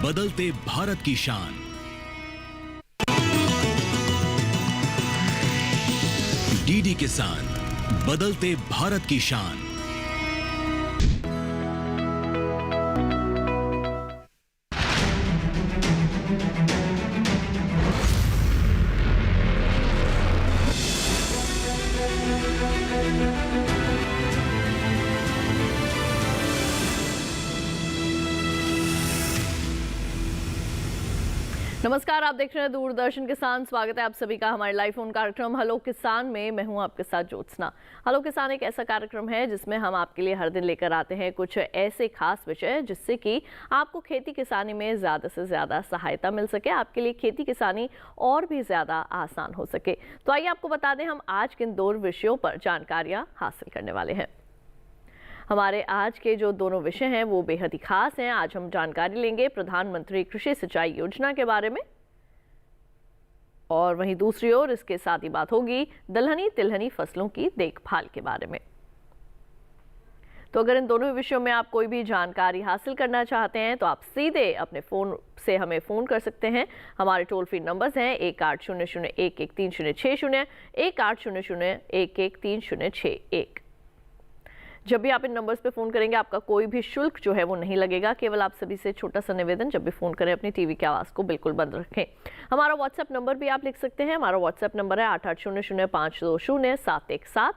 बदलते भारत की शान। डीडी किसान, बदलते भारत की शान। नमस्कार, आप देख रहे हैं दूरदर्शन किसान। स्वागत है आप सभी का हमारे लाइव फोन कार्यक्रम हेलो किसान में। मैं हूं आपके साथ ज्योत्सना। हेलो किसान एक ऐसा कार्यक्रम है जिसमें हम आपके लिए हर दिन लेकर आते हैं कुछ ऐसे खास विषय जिससे कि आपको खेती किसानी में ज़्यादा से ज़्यादा सहायता मिल सके, आपके लिए खेती किसानी और भी ज़्यादा आसान हो सके। तो आइए आपको बता दें हम आज किन दो विषयों पर जानकारियाँ हासिल करने वाले हैं। हमारे आज के जो दोनों विषय हैं वो बेहद ही खास हैं। आज हम जानकारी लेंगे प्रधानमंत्री कृषि सिंचाई योजना के बारे में, और वहीं दूसरी ओर इसके साथ ही बात होगी दलहनी तिलहनी फसलों की देखभाल के बारे में। तो अगर इन दोनों विषयों में आप कोई भी जानकारी हासिल करना चाहते हैं तो आप सीधे अपने फ़ोन से हमें फ़ोन कर सकते हैं। हमारे टोल फ्री नंबर्स हैं 1800-113060, 1800-113061। जब भी आप इन नंबर्स पे फ़ोन करेंगे आपका कोई भी शुल्क जो है वो नहीं लगेगा। केवल आप सभी से छोटा सा निवेदन, जब भी फ़ोन करें अपनी टीवी की आवाज़ को बिल्कुल बंद रखें। हमारा व्हाट्सएप नंबर भी आप लिख सकते हैं। हमारा व्हाट्सएप नंबर है 8800520717,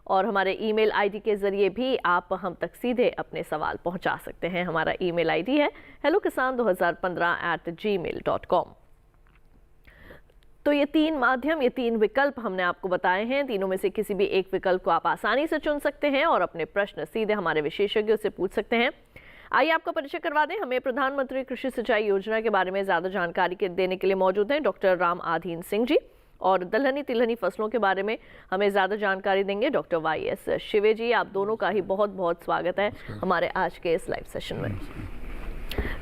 और हमारे ईमेल आईडी के ज़रिए भी आप हम तक सीधे अपने सवाल पहुँचा सकते हैं। हमारा ईमेल आईडी है hellokisan2015@gmail.com। तो ये तीन माध्यम, ये तीन विकल्प हमने आपको बताए हैं। तीनों में से किसी भी एक विकल्प को आप आसानी से चुन सकते हैं और अपने प्रश्न सीधे हमारे विशेषज्ञों से पूछ सकते हैं। आइए आपका परिचय करवा दें। हमें प्रधानमंत्री कृषि सिंचाई योजना के बारे में ज़्यादा जानकारी देने के लिए मौजूद हैं डॉक्टर राम आधीन सिंह जी, और दलहनी तिलहनी फसलों के बारे में हमें ज़्यादा जानकारी देंगे डॉक्टर YS शिवे जी। आप दोनों का ही बहुत बहुत स्वागत है हमारे आज के इस लाइव सेशन में।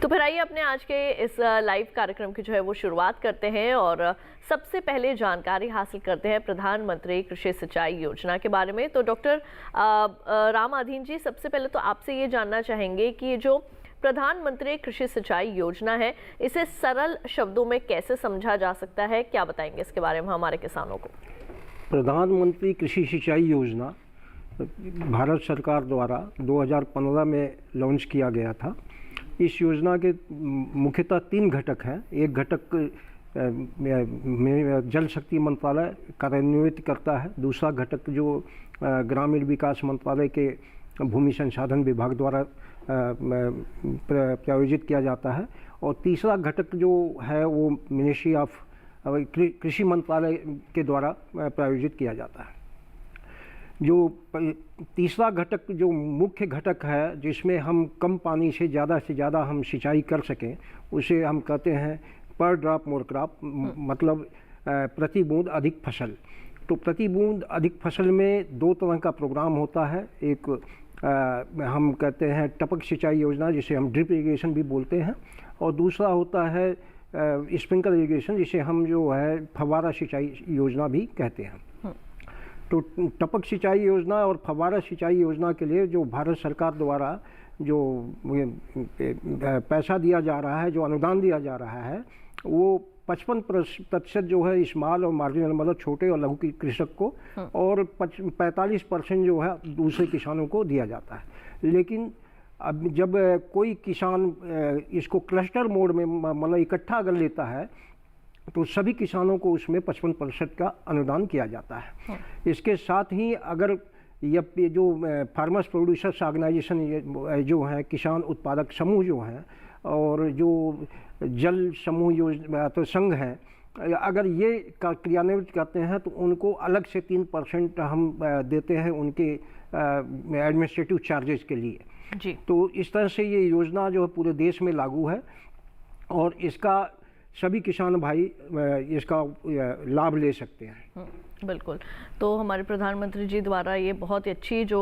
तो फिर आइए अपने आज के इस लाइव कार्यक्रम की जो है वो शुरुआत करते हैं, और सबसे पहले जानकारी हासिल करते हैं प्रधानमंत्री कृषि सिंचाई योजना के बारे में। तो डॉक्टर राम आधीन जी, सबसे पहले तो आपसे ये जानना चाहेंगे कि ये जो प्रधानमंत्री कृषि सिंचाई योजना है इसे सरल शब्दों में कैसे समझा जा सकता है, क्या बताएंगे इसके बारे में हमारे किसानों को? प्रधानमंत्री कृषि सिंचाई योजना भारत सरकार द्वारा 2015 में लॉन्च किया गया था। इस योजना के मुख्यतः 3 घटक हैं। एक घटक जल शक्ति मंत्रालय कार्यान्वित करता है, दूसरा घटक जो ग्रामीण विकास मंत्रालय के भूमि संसाधन विभाग द्वारा प्रायोजित किया जाता है, और तीसरा घटक जो है वो मिनिस्ट्री ऑफ कृषि मंत्रालय के द्वारा प्रायोजित किया जाता है। जो तीसरा घटक जो मुख्य घटक है जिसमें हम कम पानी से ज़्यादा हम सिंचाई कर सकें, उसे हम कहते हैं पर ड्रॉप मोर क्रॉप, मतलब प्रति बूंद अधिक फसल। तो प्रति बूंद अधिक फसल में 2 तरह का प्रोग्राम होता है। एक हम कहते हैं टपक सिंचाई योजना, जिसे हम ड्रिप इरिगेशन भी बोलते हैं, और दूसरा होता है स्प्रिंकलर इरिगेशन, जिसे हम जो है फव्वारा सिंचाई योजना भी कहते हैं। तो टपक सिंचाई योजना और फव्वारा सिंचाई योजना के लिए जो भारत सरकार द्वारा जो पैसा दिया जा रहा है, जो अनुदान दिया जा रहा है, वो 55% जो है स्मॉल और मार्जिनल, मतलब छोटे और लघु कृषक को, और 45% जो है दूसरे किसानों को दिया जाता है। लेकिन अब जब कोई किसान इसको क्लस्टर मोड में मतलब इकट्ठा अगर लेता है तो सभी किसानों को उसमें 55% का अनुदान किया जाता है। इसके साथ ही अगर ये जो फार्मर्स प्रोड्यूसर्स ऑर्गेनाइजेशन जो हैं, किसान उत्पादक समूह जो हैं, और जो जल समूह योजना तो संघ हैं, अगर ये क्रियान्वित करते हैं तो उनको अलग से 3% हम देते हैं उनके एडमिनिस्ट्रेटिव चार्जेस के लिए जी। तो इस तरह से ये योजना जो है पूरे देश में लागू है, और इसका सभी किसान भाई इसका लाभ ले सकते हैं। बिल्कुल। तो हमारे प्रधानमंत्री जी द्वारा ये बहुत ही अच्छी जो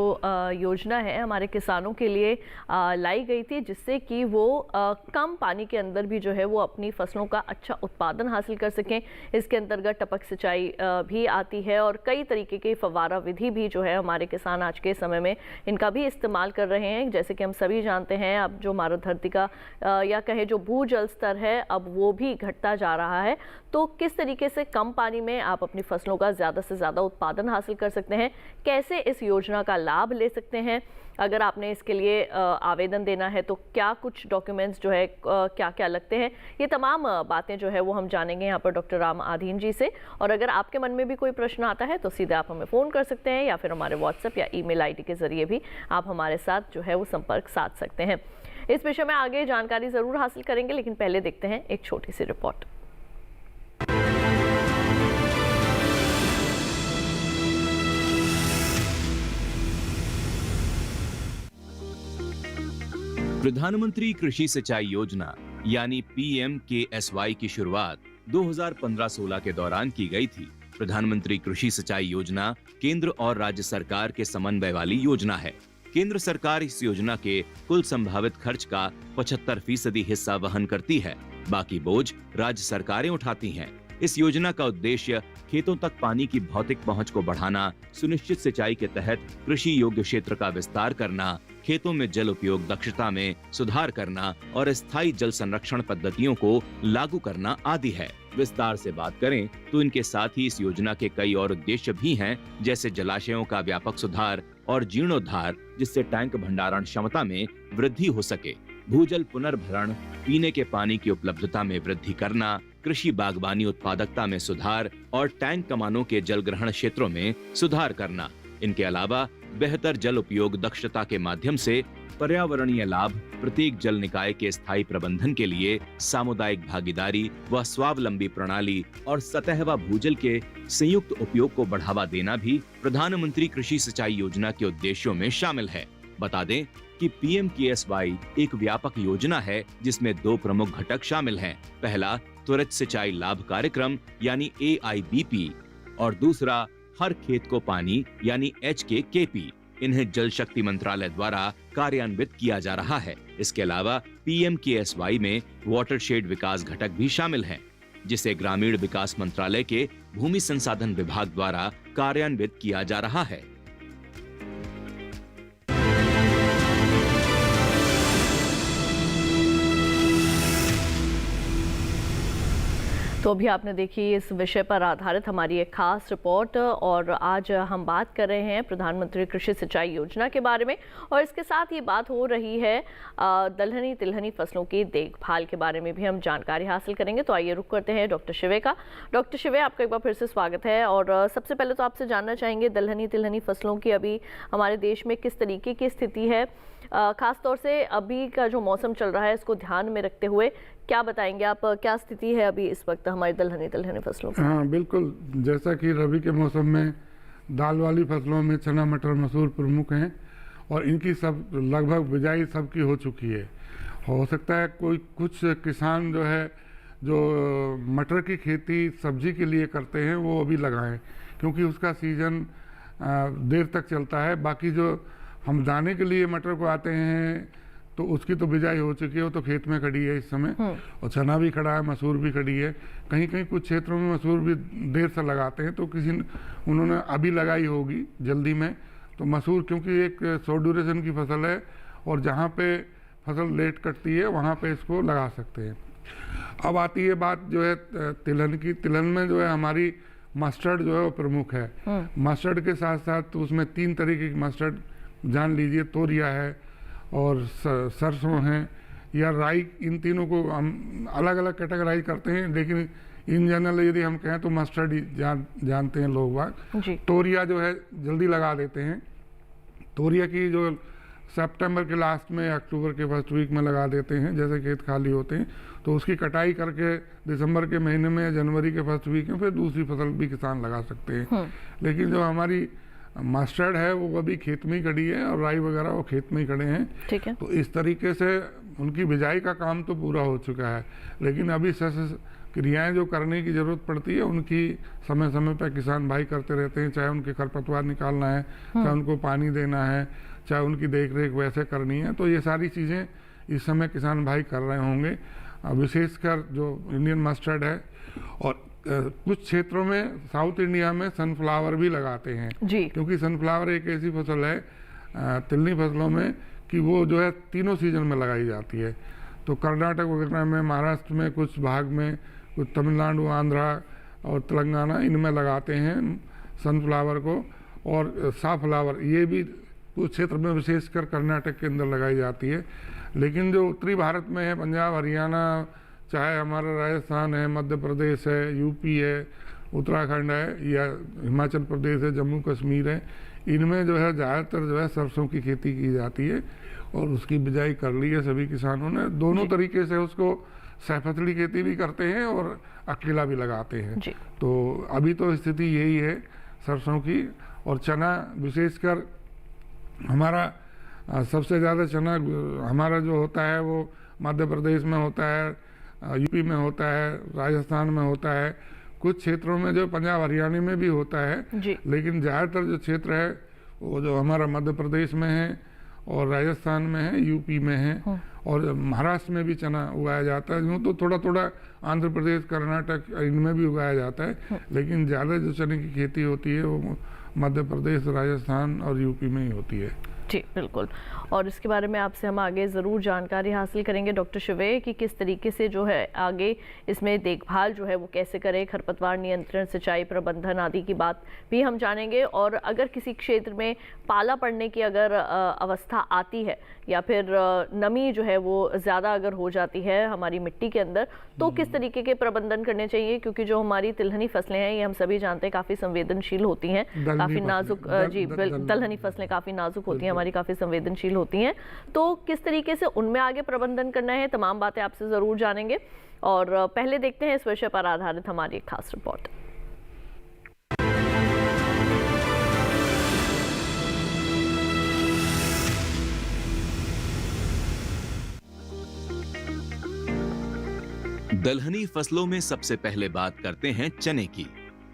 योजना है हमारे किसानों के लिए लाई गई थी, जिससे कि वो कम पानी के अंदर भी जो है वो अपनी फसलों का अच्छा उत्पादन हासिल कर सकें। इसके अंतर्गत टपक सिंचाई भी आती है और कई तरीके की फव्वारा विधि भी जो है हमारे किसान आज के समय में इनका भी इस्तेमाल कर रहे हैं। जैसे कि हम सभी जानते हैं, अब जो हमारा धरती का या कहे जो भूजल स्तर है अब वो भी घटता जा रहा है। तो किस तरीके से कम पानी में आप अपनी फसलों का ज़्यादा से ज़्यादा उत्पादन हासिल कर सकते हैं, कैसे इस योजना का लाभ ले सकते हैं, अगर आपने इसके लिए आवेदन देना है तो क्या कुछ डॉक्यूमेंट्स जो है क्या क्या लगते हैं, ये तमाम बातें जो है वो हम जानेंगे यहाँ पर डॉक्टर राम आधीन जी से। और अगर आपके मन में भी कोई प्रश्न आता है तो सीधे आप हमें फ़ोन कर सकते हैं या फिर हमारे व्हाट्सएप या ईमेल आईडी के ज़रिए भी आप हमारे साथ जो है वो संपर्क साध सकते हैं। इस विषय में आगे जानकारी ज़रूर हासिल करेंगे, लेकिन पहले देखते हैं एक छोटी सी रिपोर्ट। प्रधानमंत्री कृषि सिंचाई योजना यानी PMKSY की शुरुआत 2015-16 के दौरान की गई थी। प्रधानमंत्री कृषि सिंचाई योजना केंद्र और राज्य सरकार के समन्वय वाली योजना है। केंद्र सरकार इस योजना के कुल संभावित खर्च का 75% हिस्सा वहन करती है, बाकी बोझ राज्य सरकारें उठाती हैं। इस योजना का उद्देश्य खेतों तक पानी की भौतिक पहुंच को बढ़ाना, सुनिश्चित सिंचाई के तहत कृषि योग्य क्षेत्र का विस्तार करना, खेतों में जल उपयोग दक्षता में सुधार करना और स्थायी जल संरक्षण पद्धतियों को लागू करना आदि है। विस्तार से बात करें तो इनके साथ ही इस योजना के कई और उद्देश्य भी हैं, जैसे जलाशयों का व्यापक सुधार और जीर्णोद्धार, जिससे टैंक भंडारण क्षमता में वृद्धि हो सके, भूजल पुनर्भरण, पीने के पानी की उपलब्धता में वृद्धि करना, कृषि बागवानी उत्पादकता में सुधार और टैंक कमानों के जल ग्रहण क्षेत्रों में सुधार करना। इनके अलावा बेहतर जल उपयोग दक्षता के माध्यम से पर्यावरणीय लाभ, प्रत्येक जल निकाय के स्थायी प्रबंधन के लिए सामुदायिक भागीदारी व स्वावलंबी प्रणाली और सतह व भूजल के संयुक्त उपयोग को बढ़ावा देना भी प्रधानमंत्री कृषि सिंचाई योजना के उद्देश्यों में शामिल है। बता दें कि PMKSY एक व्यापक योजना है जिसमें 2 प्रमुख घटक शामिल हैं। पहला त्वरित सिंचाई लाभ कार्यक्रम यानी AIBP और दूसरा हर खेत को पानी यानी HKKP। इन्हें जल शक्ति मंत्रालय द्वारा कार्यान्वित किया जा रहा है। इसके अलावा PMKSY में वाटरशेड विकास घटक भी शामिल है, जिसे ग्रामीण विकास मंत्रालय के भूमि संसाधन विभाग द्वारा कार्यान्वित किया जा रहा है। तो अभी आपने देखी इस विषय पर आधारित हमारी एक खास रिपोर्ट, और आज हम बात कर रहे हैं प्रधानमंत्री कृषि सिंचाई योजना के बारे में, और इसके साथ ये बात हो रही है दलहनी तिलहनी फसलों की देखभाल के बारे में भी हम जानकारी हासिल करेंगे। तो आइए रुक करते हैं डॉक्टर शिवे का। डॉक्टर शिवे, आपका एक बार फिर से स्वागत है। और सबसे पहले तो आपसे जानना चाहेंगे दलहनी तिलहनी फसलों की अभी हमारे देश में किस तरीके की स्थिति है, खास तौर से अभी का जो मौसम चल रहा है इसको ध्यान में रखते हुए क्या बताएंगे आप, क्या स्थिति है अभी इस वक्त हमारी दलहनी तिलहनी फसलों की? हाँ बिल्कुल, जैसा कि रबी के मौसम में दाल वाली फसलों में चना मटर मसूर प्रमुख हैं और इनकी सब लगभग बिजाई सबकी हो चुकी है। हो सकता है कुछ किसान जो है जो मटर की खेती सब्जी के लिए करते हैं वो अभी लगाएं, क्योंकि उसका सीजन देर तक चलता है। बाकी जो हम दाने के लिए मटर को आते हैं तो उसकी तो बिजाई हो चुकी है, वो तो खेत में खड़ी है इस समय, और चना भी खड़ा है, मसूर भी खड़ी है। कहीं कहीं कुछ क्षेत्रों में मसूर भी देर से लगाते हैं, तो उन्होंने अभी लगाई होगी जल्दी में। तो मसूर क्योंकि एक शॉर्ट ड्यूरेशन की फसल है और जहाँ पे फसल लेट कटती है वहाँ पे इसको लगा सकते हैं। अब आती है बात जो है तिलहन की। तिलहन में जो है हमारी मस्टर्ड जो है वो प्रमुख है। मस्टर्ड के साथ साथ उसमें 3 तरीके की मस्टर्ड जान लीजिए, तोरिया है और सरसों हैं या राई। इन तीनों को हम अलग अलग कैटेगराइज करते हैं, लेकिन इन जनरल यदि हम कहें तो मस्टर्ड ही जानते हैं लोग बाग। तोरिया जो है जल्दी लगा देते हैं। तोरिया की जो सितंबर के लास्ट में अक्टूबर के फर्स्ट वीक में लगा देते हैं, जैसे खेत खाली होते हैं तो उसकी कटाई करके दिसंबर के महीने में या जनवरी के फर्स्ट वीक में फिर दूसरी फसल भी किसान लगा सकते हैं। लेकिन जो हमारी मस्टर्ड है वो अभी खेत में ही खड़ी है और राई वगैरह वो खेत में ही खड़े हैं। ठीक है। तो इस तरीके से उनकी बिजाई का काम तो पूरा हो चुका है, लेकिन अभी क्रियाएं जो करने की ज़रूरत पड़ती है उनकी समय समय पर किसान भाई करते रहते हैं, चाहे उनके खरपतवार निकालना है, चाहे उनको पानी देना है, चाहे उनकी देख रेख वैसे करनी है। तो ये सारी चीज़ें इस समय किसान भाई कर रहे होंगे, विशेषकर जो इंडियन मस्टर्ड है। और कुछ क्षेत्रों में साउथ इंडिया में सनफ्लावर भी लगाते हैं जी, क्योंकि सनफ्लावर एक ऐसी फसल है तिलनी फसलों में कि वो जो है तीनों सीजन में लगाई जाती है। तो कर्नाटक वगैरह में, महाराष्ट्र में, कुछ भाग में, कुछ तमिलनाडु, आंध्रा और तेलंगाना इनमें लगाते हैं सनफ्लावर को। और साफ्लावर ये भी कुछ क्षेत्र में विशेषकर कर्नाटक के अंदर लगाई जाती है। लेकिन जो उत्तरी भारत में है, पंजाब, हरियाणा, चाहे हमारा राजस्थान है, मध्य प्रदेश है, यूपी है, उत्तराखंड है या हिमाचल प्रदेश है, जम्मू कश्मीर है, इनमें जो है ज़्यादातर जो है सरसों की खेती की जाती है और उसकी बिजाई कर ली है सभी किसानों ने। दोनों तरीके से उसको सैफतली खेती भी करते हैं और अकेला भी लगाते हैं। तो अभी तो स्थिति यही है सरसों की। और चना विशेषकर हमारा सबसे ज़्यादा चना हमारा जो होता है वो मध्य प्रदेश में होता है, यूपी में होता है, राजस्थान में होता है, कुछ क्षेत्रों में जो पंजाब हरियाणा में भी होता है, लेकिन ज़्यादातर जो क्षेत्र है वो जो हमारा मध्य प्रदेश में है और राजस्थान में है, यूपी में है और महाराष्ट्र में भी चना उगाया जाता है। यूँ तो थोड़ा थोड़ा आंध्र प्रदेश, कर्नाटक इनमें भी उगाया जाता है, लेकिन ज़्यादा जो चने की खेती होती है वो मध्य प्रदेश, राजस्थान और यूपी में ही होती है। जी बिल्कुल, और इसके बारे में आपसे हम आगे ज़रूर जानकारी हासिल करेंगे डॉक्टर शिवे कि किस तरीके से जो है आगे इसमें देखभाल जो है वो कैसे करें, खरपतवार नियंत्रण, सिंचाई प्रबंधन आदि की बात भी हम जानेंगे। और अगर किसी क्षेत्र में पाला पड़ने की अगर अवस्था आती है या फिर नमी जो है वो ज़्यादा अगर हो जाती है हमारी मिट्टी के अंदर, तो किस तरीके के प्रबंधन करने चाहिए, क्योंकि जो हमारी तिलहनी फसलें हैं ये हम सभी जानते हैं काफ़ी संवेदनशील होती हैं, काफ़ी नाजुक, जी दलहनी फसलें काफ़ी नाजुक होती हैं, हमारी काफ़ी संवेदनशील होती हैं, तो किस तरीके से उनमें आगे प्रबंधन करना है, तमाम बातें आपसे ज़रूर जानेंगे। और पहले देखते हैं इस विषय पर आधारित हमारी एक खास रिपोर्ट। दलहनी फसलों में सबसे पहले बात करते हैं चने की।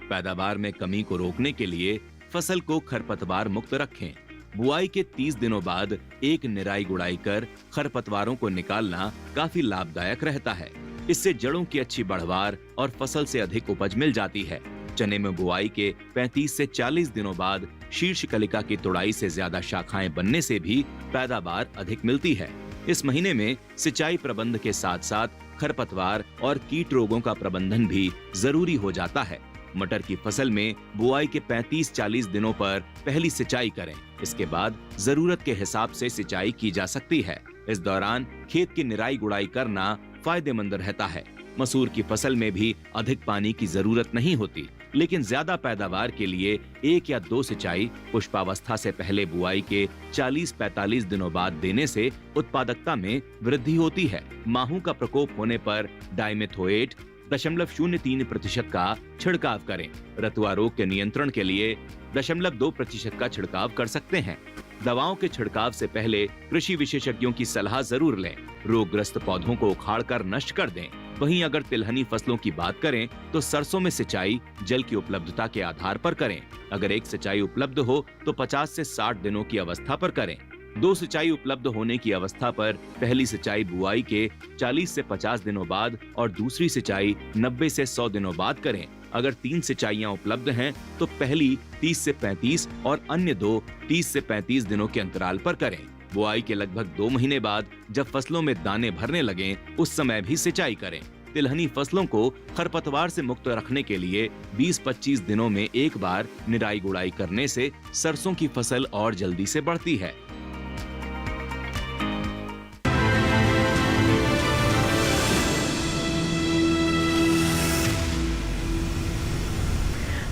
पैदावार में कमी को रोकने के लिए फसल को खरपतवार मुक्त रखें। बुआई के 30 दिनों बाद एक निराई गुड़ाई कर खरपतवारों को निकालना काफी लाभदायक रहता है। इससे जड़ों की अच्छी बढ़वार और फसल से अधिक उपज मिल जाती है। चने में बुआई के 35 से 40 दिनों बाद शीर्ष कलिका की तुड़ाई से ज्यादा शाखाएं बनने से भी पैदावार अधिक मिलती है। इस महीने में सिंचाई प्रबंध के साथ साथ खरपतवार और कीट रोगों का प्रबंधन भी जरूरी हो जाता है। मटर की फसल में बुआई के 35-40 दिनों पर पहली सिंचाई करें। इसके बाद जरूरत के हिसाब से सिंचाई की जा सकती है। इस दौरान खेत की निराई गुड़ाई करना फायदेमंद रहता है। मसूर की फसल में भी अधिक पानी की जरूरत नहीं होती, लेकिन ज्यादा पैदावार के लिए 1 या 2 सिंचाई पुष्पावस्था से पहले बुआई के 40-45 दिनों बाद देने से उत्पादकता में वृद्धि होती है। माहू का प्रकोप होने पर डाइमेथोएट 0.03% का छिड़काव करें। रतुआ रोग के नियंत्रण के लिए 0.2% का छिड़काव कर सकते हैं। दवाओं के छिड़काव से पहले कृषि विशेषज्ञों की सलाह जरूर लें। रोगग्रस्त पौधों को उखाड़कर नष्ट कर दें। वहीं अगर तिलहनी फसलों की बात करें तो सरसों में सिंचाई जल की उपलब्धता के आधार पर करें। अगर एक सिंचाई उपलब्ध हो तो 50 से 60 दिनों की अवस्था पर करें। 2 सिंचाई उपलब्ध होने की अवस्था पर पहली सिंचाई बुआई के 40 से 50 दिनों बाद और दूसरी सिंचाई 90 से 100 दिनों बाद करें। अगर 3 सिंचाइयां उपलब्ध हैं तो पहली 30 से 35 और अन्य 2 30 से 35 दिनों के अंतराल पर करें। बुआई के लगभग 2 महीने बाद जब फसलों में दाने भरने लगें उस समय भी सिंचाई करें। तिलहनी फसलों को खरपतवार से मुक्त रखने के लिए 20-25 दिनों में एक बार निराई गुड़ाई करने से सरसों की फसल और जल्दी से बढ़ती है।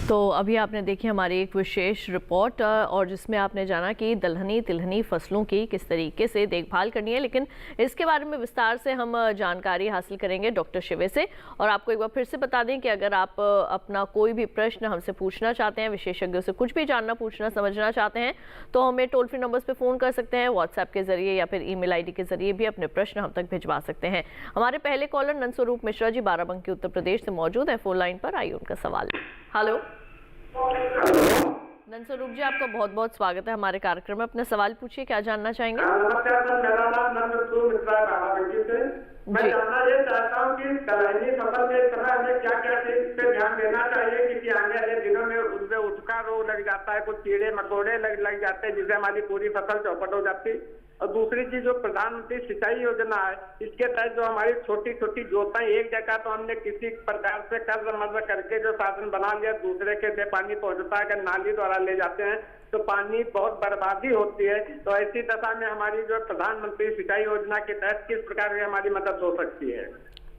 तो अभी आपने देखी हमारी एक विशेष रिपोर्ट और जिसमें आपने जाना कि दलहनी तिलहनी फसलों की किस तरीके से देखभाल करनी है, लेकिन इसके बारे में विस्तार से हम जानकारी हासिल करेंगे डॉक्टर शिवे से। और आपको एक बार फिर से बता दें कि अगर आप अपना कोई भी प्रश्न हमसे पूछना चाहते हैं, विशेषज्ञों से कुछ भी जानना पूछना समझना चाहते हैं, तो हमें टोल फ्री नंबर्स पर फ़ोन कर सकते हैं, व्हाट्सएप के जरिए या फिर ईमेल ID के जरिए भी अपने प्रश्न हम तक भिजवा सकते हैं। हमारे पहले कॉलर नंदस्वरूप मिश्रा जी बाराबंकी उत्तर प्रदेश से मौजूद है फोन लाइन पर। आइए उनका सवाल। हेलो नंदस्वरूप जी, आपका बहुत बहुत स्वागत है हमारे कार्यक्रम में। अपना सवाल पूछिए, क्या जानना चाहेंगे? नमस्कार सर, मेरा नाम नंदस्वरूप मिश्रा है बाराबंकी से। मैं जानना ये चाहता हूँ कि दलहनी फसल के समय हमें क्या क्या चीज पे ध्यान देना चाहिए, क्योंकि आने वाले दिनों में उसमें उसका रोग लग जाता है, कुछ कीड़े मकोड़े लग जाते हैं, जिससे हमारी पूरी फसल चौपट हो जाती। और दूसरी चीज जो प्रधानमंत्री सिंचाई योजना है, इसके तहत जो हमारी छोटी छोटी जोताएं एक जगह तो हमने किसी प्रकार से कर्ज मर्ज करके जो साधन बना लिया, दूसरे के लिए पानी पहुंचता है, अगर नाली द्वारा ले जाते हैं तो पानी बहुत बर्बादी होती है। तो ऐसी दशा में हमारी जो प्रधानमंत्री सिंचाई योजना के तहत किस प्रकार की हमारी मदद हो सकती है?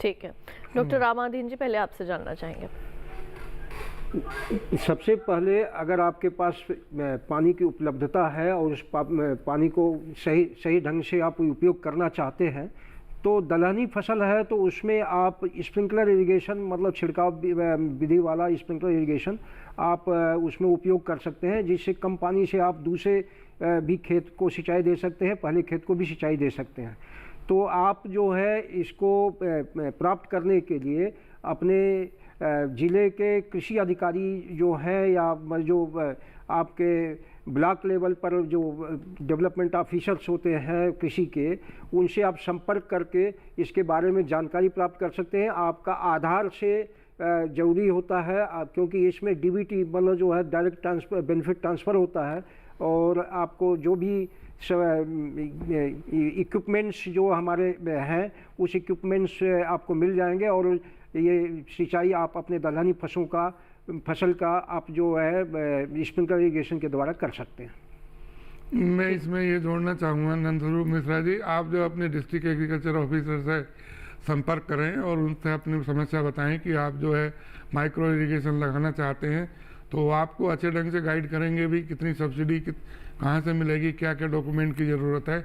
ठीक है डॉक्टर रामाधीन जी, पहले आपसे जानना चाहेंगे। सबसे पहले अगर आपके पास पानी की उपलब्धता है और उस पानी को सही ढंग से आप उपयोग करना चाहते हैं, तो दलहनी फसल है तो उसमें आप स्प्रिंकलर इरिगेशन, मतलब छिड़काव विधि वाला स्प्रिंकलर इरिगेशन आप उसमें उपयोग कर सकते हैं, जिससे कम पानी से आप दूसरे भी खेत को सिंचाई दे सकते हैं, पहले खेत को भी सिंचाई दे सकते हैं। तो आप जो है इसको प्राप्त करने के लिए अपने ज़िले के कृषि अधिकारी जो हैं या जो आपके ब्लॉक लेवल पर जो डेवलपमेंट ऑफिसर्स होते हैं कृषि के, उनसे आप संपर्क करके इसके बारे में जानकारी प्राप्त कर सकते हैं। आपका आधार से ज़रूरी होता है, क्योंकि इसमें DBT मतलब जो है डायरेक्ट ट्रांसफर बेनिफिट ट्रांसफ़र होता है, और आपको जो भी इक्विपमेंट्स जो हमारे हैं उस इक्विपमेंट्स आपको मिल जाएंगे, और ये सिंचाई आप अपने दलहनी फसल का आप जो है स्प्रिंकलर इरिगेशन के द्वारा कर सकते हैं। मैं इसमें ये जोड़ना चाहूँगा नंदस्वरूप मिश्रा जी, आप जो अपने डिस्ट्रिक्ट एग्रीकल्चर ऑफिसर से संपर्क करें और उनसे अपनी समस्या बताएं कि आप जो है माइक्रो इरिगेशन लगाना चाहते हैं, तो आपको अच्छे ढंग से गाइड करेंगे भी कितनी सब्सिडी कहाँ से मिलेगी, क्या क्या डॉक्यूमेंट की ज़रूरत है,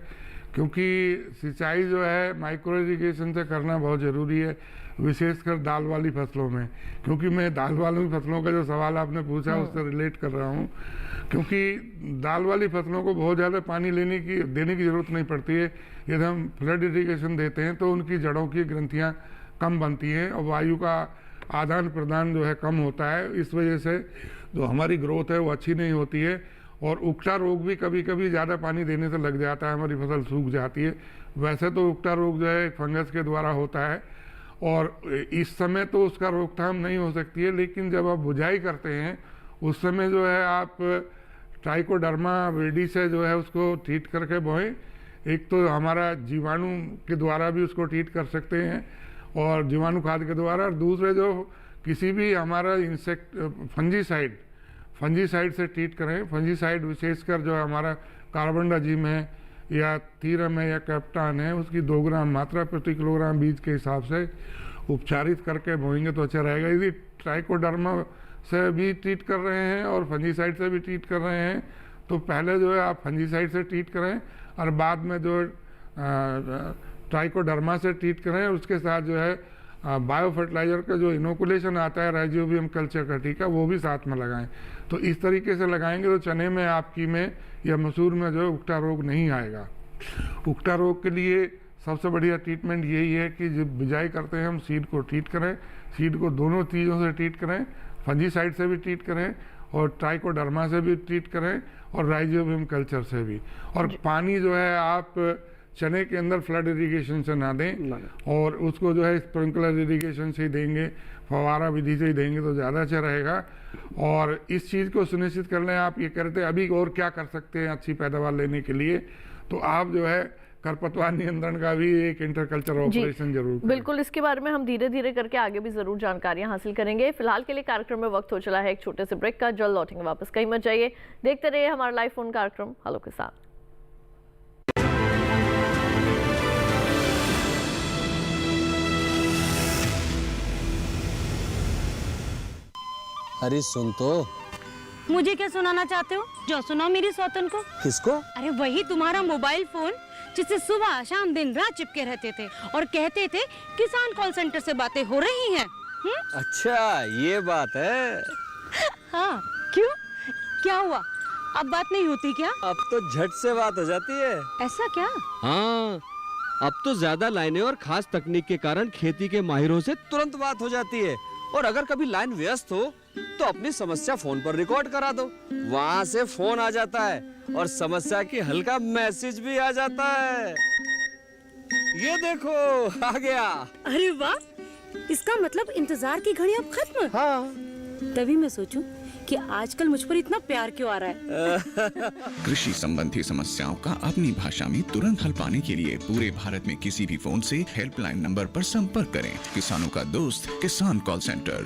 क्योंकि सिंचाई जो है माइक्रो इरिगेशन से करना बहुत ज़रूरी है, विशेषकर दाल वाली फसलों में। क्योंकि मैं दाल वाली फसलों का जो सवाल आपने पूछा उससे रिलेट कर रहा हूँ, क्योंकि दाल वाली फसलों को बहुत ज़्यादा पानी देने की ज़रूरत नहीं पड़ती है। यदि हम फ्लड इरिगेशन देते हैं तो उनकी जड़ों की ग्रंथियाँ कम बनती हैं और वायु का आदान प्रदान जो है कम होता है, इस वजह से जो हमारी ग्रोथ है वो अच्छी नहीं होती है। और उकटा रोग भी कभी कभी ज़्यादा पानी देने से लग जाता है, हमारी फसल सूख जाती है। वैसे तो उकटा रोग जो है फंगस के द्वारा होता है और इस समय तो उसका रोकथाम नहीं हो सकती है, लेकिन जब आप बुझाई करते हैं उस समय जो है आप ट्राइकोडर्मा विडी से जो है उसको ट्रीट करके बोएं। एक तो हमारा जीवाणु के द्वारा भी उसको ट्रीट कर सकते हैं और जीवाणु खाद के द्वारा, और दूसरे जो किसी भी हमारा इंसेक्ट फंजीसाइड से ट्रीट करें। फंजीसाइड विशेषकर जो है हमारा कार्बनडाजिम है या थीरम है या कैप्टान है, उसकी 2 ग्राम मात्रा प्रति किलोग्राम बीज के हिसाब से उपचारित करके बोएंगे तो अच्छा रहेगा। यदि ट्राइकोडर्मा से भी ट्रीट कर रहे हैं और फंजीसाइड से भी ट्रीट कर रहे हैं तो पहले जो है आप फंजीसाइड से ट्रीट करें और बाद में जो ट्राइकोडर्मा से ट्रीट करें, और उसके साथ जो है बायो फर्टिलाइजर का जो इनोकुलेशन आता है राइजोबियम कल्चर का टीका, वो भी साथ में लगाएं। तो इस तरीके से लगाएंगे तो चने में आपकी में या मसूर में जो है उकटा रोग नहीं आएगा। उकटा रोग के लिए सबसे बढ़िया ट्रीटमेंट यही है कि जब बिजाई करते हैं हम सीड को ट्रीट करें, सीड को दोनों चीज़ों से ट्रीट करें, फंजीसाइड से भी ट्रीट करें और ट्राइकोडर्मा से भी ट्रीट करें और राइजोबियम कल्चर से भी। और पानी जो है आप चने के अंदर फ्लड इरिगेशन से ना दें और उसको जो है स्प्रिंकलर इरिगेशन से ही देंगे, फवारा विधि से ही देंगे तो ज़्यादा अच्छा रहेगा। और इस चीज़ को सुनिश्चित कर लें, आप ये करते अभी और क्या कर सकते हैं अच्छी पैदावार लेने के लिए, तो आप जो है खरपतवार नियंत्रण का भी एक इंटरकल्चर ऑपरेशन जरूर करें। बिल्कुल, इसके बारे में हम धीरे धीरे करके आगे भी जरूर जानकारियां हासिल करेंगे। फिलहाल के लिए कार्यक्रम में वक्त हो चला है एक छोटे से ब्रेक का, जल्द लौटेंगे वापस, कहीं मत जाइए, देखते रहिए हमारा लाइव फोन कार्यक्रम हेलो के साथ। अरे सुन तो। मुझे क्या सुनाना चाहते हो? जो सुनाओ मेरी सौतन को। किसको? अरे वही तुम्हारा मोबाइल फोन जिससे सुबह शाम दिन रात चिपके रहते थे और कहते थे किसान कॉल सेंटर से बातें हो रही हैं। अच्छा ये बात है। हाँ क्यों, क्या हुआ? अब बात नहीं होती क्या? अब तो झट से बात हो जाती है। ऐसा क्या? हाँ, अब तो ज्यादा लाइनें और खास तकनीक के कारण खेती के माहिरों से तुरंत बात हो जाती है। और अगर कभी लाइन व्यस्त हो तो अपनी समस्या फोन पर रिकॉर्ड करा दो, वहाँ से फोन आ जाता है और समस्या की हल का मैसेज भी आ जाता है। ये देखो आ गया। अरे वाह, इसका मतलब इंतजार की घड़ी अब खत्म। हाँ। तभी मैं सोचूं कि आजकल मुझ पर इतना प्यार क्यों आ रहा है। कृषि संबंधी समस्याओं का अपनी भाषा में तुरंत हल पाने के लिए पूरे भारत में किसी भी फोन से हेल्पलाइन नंबर पर संपर्क करें। किसानों का दोस्त किसान कॉल सेंटर।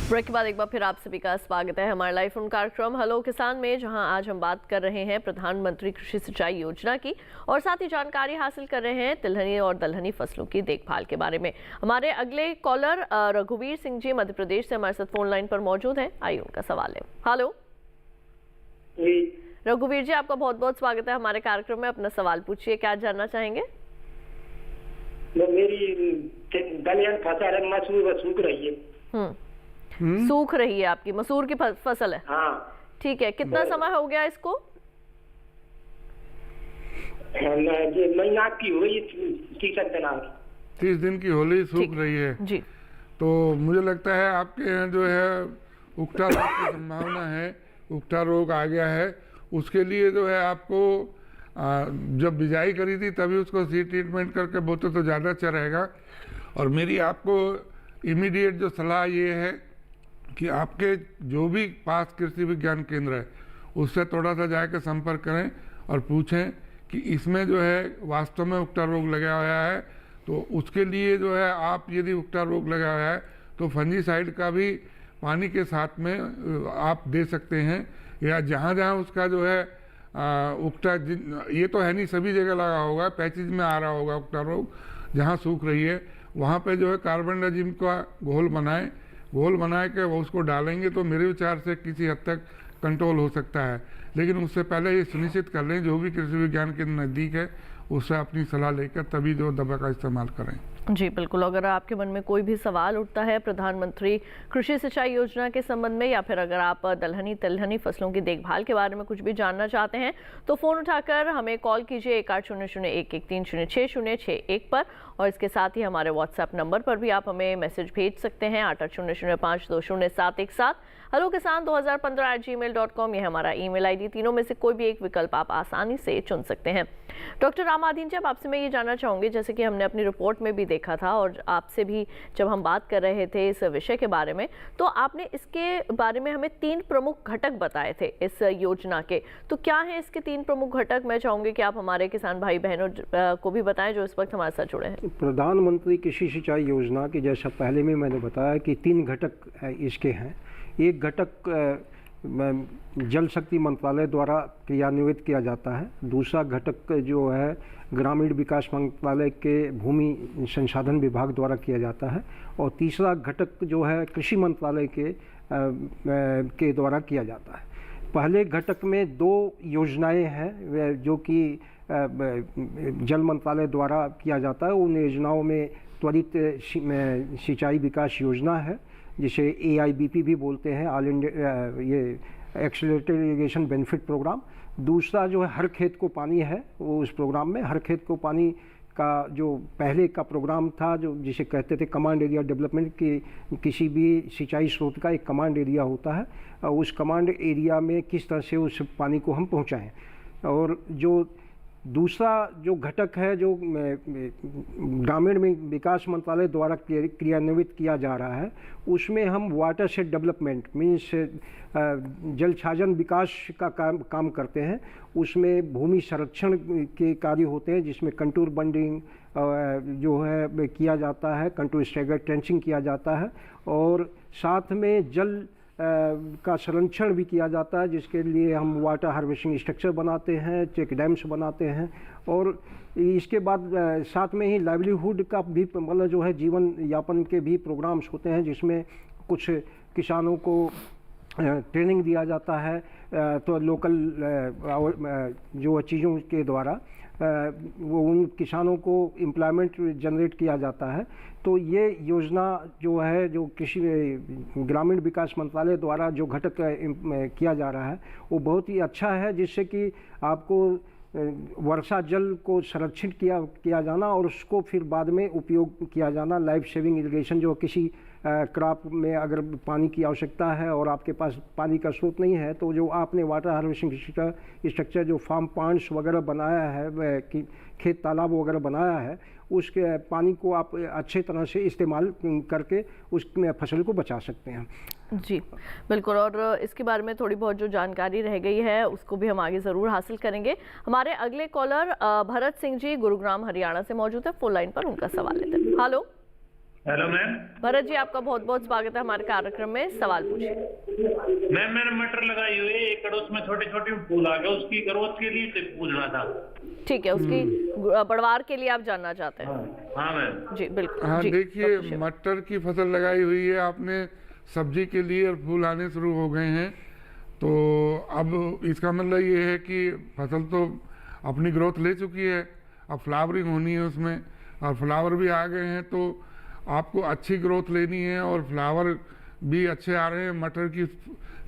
ब्रेक के बाद एक बार फिर आप सभी का स्वागत है हमारे लाइव फोन कार्यक्रम हेलो किसान में, जहां आज हम बात कर रहे हैं प्रधानमंत्री कृषि सिंचाई योजना की और साथ ही जानकारी हासिल कर रहे हैं तिलहनी और दलहनी फसलों की देखभाल के बारे में। हमारे अगले कॉलर रघुवीर सिंह जी मध्य प्रदेश से हमारे साथ फोन लाइन पर मौजूद हैं। आइए उनका सवाल है। हेलो रघुवीर जी, आपका बहुत बहुत स्वागत है हमारे कार्यक्रम में। अपना सवाल पूछिए, क्या जानना चाहेंगे? मेरी दलहन फसल है, मसूर सूख रही है। सूख रही है आपकी मसूर की फसल है? हाँ। ठीक है, कितना समय हो गया इसको? महीना की हो गई, 30 दिन की होली सूख रही है जी। तो मुझे लगता है आपके यहाँ जो है उकटा रोग की संभावना है, उकटा रोग आ गया है। उसके लिए जो है आपको जब बिजाई करी थी तभी उसको सीड ट्रीटमेंट करके बोते तो ज़्यादा अच्छा रहेगा। और मेरी आपको इमीडिएट जो सलाह ये है कि आपके जो भी पास कृषि विज्ञान केंद्र है उससे थोड़ा सा जाकर संपर्क करें और पूछें कि इसमें जो है वास्तव में उकटा रोग लगा हुआ है। तो उसके लिए जो है आप यदि उकटा रोग लगा हुआ है तो फंजीसाइड का भी पानी के साथ में आप दे सकते हैं, या जहाँ जहाँ उसका जो है उकटा, ये तो है नहीं सभी जगह लगा होगा, पैचेज में आ रहा होगा उकटा रोग, जहाँ सूख रही है वहाँ पे जो है कार्बनडाजिम का घोल बनाए के वो उसको डालेंगे तो मेरे विचार से किसी हद तक कंट्रोल हो सकता है। लेकिन उससे पहले ये सुनिश्चित कर लें जो भी कृषि विज्ञान के नज़दीक है उससे अपनी सलाह लेकर तभी जो दवा का इस्तेमाल करें। जी बिल्कुल। अगर आपके मन में कोई भी सवाल उठता है प्रधानमंत्री कृषि सिंचाई योजना के संबंध में, या फिर अगर आप दलहनी तिलहनी फसलों की देखभाल के बारे में कुछ भी जानना चाहते हैं तो फ़ोन उठाकर हमें कॉल कीजिए 180011360661 पर। और इसके साथ ही हमारे व्हाट्सएप नंबर पर भी आप हमें मैसेज भेज सकते हैं 8800520717। हेलो किसान 2015@gmail.com ये हमारा ईमेल आईडी। तीनों में से कोई भी एक विकल्प आप आसानी से चुन सकते हैं। डॉक्टर रामाधीन जी, अब आपसे मैं ये जानना चाहूँगी, जैसे कि हमने अपनी रिपोर्ट में भी देखा था और आपसे भी जब हम बात कर रहे थे इस विषय के बारे में, तो आपने इसके बारे में हमें 3 प्रमुख घटक बताए थे इस योजना के। तो क्या है इसके 3 प्रमुख घटक? मैं चाहूँगी कि आप हमारे किसान भाई बहनों को भी बताएं जो इस वक्त हमारे साथ जुड़े हैं। प्रधानमंत्री कृषि सिंचाई योजना की जैसा पहले में मैंने बताया कि 3 घटक इसके हैं। एक घटक जल शक्ति मंत्रालय द्वारा क्रियान्वित किया जाता है, दूसरा घटक जो है ग्रामीण विकास मंत्रालय के भूमि संसाधन विभाग द्वारा किया जाता है, और तीसरा घटक जो है कृषि मंत्रालय के द्वारा किया जाता है। पहले घटक में 2 योजनाएं हैं जो कि जल मंत्रालय द्वारा किया जाता है। उन योजनाओं में त्वरित सिंचाई विकास योजना है जिसे AIBP भी बोलते हैं, ऑल इंडिया ये एक्सेलरेटेड इरिगेशन बेनिफिट प्रोग्राम। दूसरा जो है हर खेत को पानी है, वो उस प्रोग्राम में हर खेत को पानी का जो पहले का प्रोग्राम था जो जिसे कहते थे कमांड एरिया डेवलपमेंट, की किसी भी सिंचाई स्रोत का एक कमांड एरिया होता है, उस कमांड एरिया में किस तरह से उस पानी को हम पहुँचाएँ। और जो दूसरा जो घटक है जो ग्रामीण विकास मंत्रालय द्वारा क्रियान्वित किया जा रहा है, उसमें हम वाटर शेड डेवलपमेंट मीन्स जल छाजन विकास का काम करते हैं। उसमें भूमि संरक्षण के कार्य होते हैं जिसमें कंटूर बंडिंग जो है किया जाता है, कंटूर स्टैगर ट्रेंचिंग किया जाता है, और साथ में जल का संरक्षण भी किया जाता है, जिसके लिए हम वाटर हार्वेस्टिंग स्ट्रक्चर बनाते हैं, चेक डैम्स बनाते हैं। और इसके बाद साथ में ही लाइवलीहुड का भी मतलब जो है जीवन यापन के भी प्रोग्राम्स होते हैं, जिसमें कुछ किसानों को ट्रेनिंग दिया जाता है तो लोकल जो चीज़ों के द्वारा वो उन किसानों को एम्प्लॉयमेंट जनरेट किया जाता है। तो ये योजना जो है, जो कृषि ग्रामीण विकास मंत्रालय द्वारा जो घटक किया जा रहा है, वो बहुत ही अच्छा है, जिससे कि आपको वर्षा जल को संरक्षित किया जाना और उसको फिर बाद में उपयोग किया जाना। लाइफ सेविंग इरिगेशन, जो किसी क्रॉप में अगर पानी की आवश्यकता है और आपके पास पानी का स्रोत नहीं है, तो जो आपने वाटर हार्वेस्टिंग स्ट्रक्चर जो फार्म पांड्स वगैरह बनाया है, खेत तालाब वगैरह बनाया है, उसके पानी को आप अच्छे तरह से इस्तेमाल करके उसमें फसल को बचा सकते हैं। जी बिल्कुल, और इसके बारे में थोड़ी बहुत जो जानकारी रह गई है उसको भी हम आगे ज़रूर हासिल करेंगे। हमारे अगले कॉलर भरत सिंह जी गुरुग्राम हरियाणा से मौजूद है, फोन लाइन पर उनका सवाल लेते हैं। Hello hello ma'am. Bharat ji, आपका बहुत बहुत स्वागत है हमारे कार्यक्रम में, सवाल पूछिए। मैम मैंने मटर लगाई हुई है, एक उसमें छोटे छोटे फूल आ गए, उसकी ग्रोथ के लिए पूछना था। ठीक है, उसकी बढ़वार के लिए आप जानना चाहते हैं? हाँ मैम जी बिल्कुल। हाँ जी, देखिए, मटर की फसल लगाई हुई है आपने सब्जी के लिए और फूल आने शुरू हो गए हैं, तो अब इसका मतलब ये है कि फसल तो अपनी ग्रोथ ले चुकी है, अब फ्लावरिंग होनी है उसमें, और फ्लावर भी आ गए हैं, तो आपको अच्छी ग्रोथ लेनी है और फ्लावर भी अच्छे आ रहे हैं, मटर की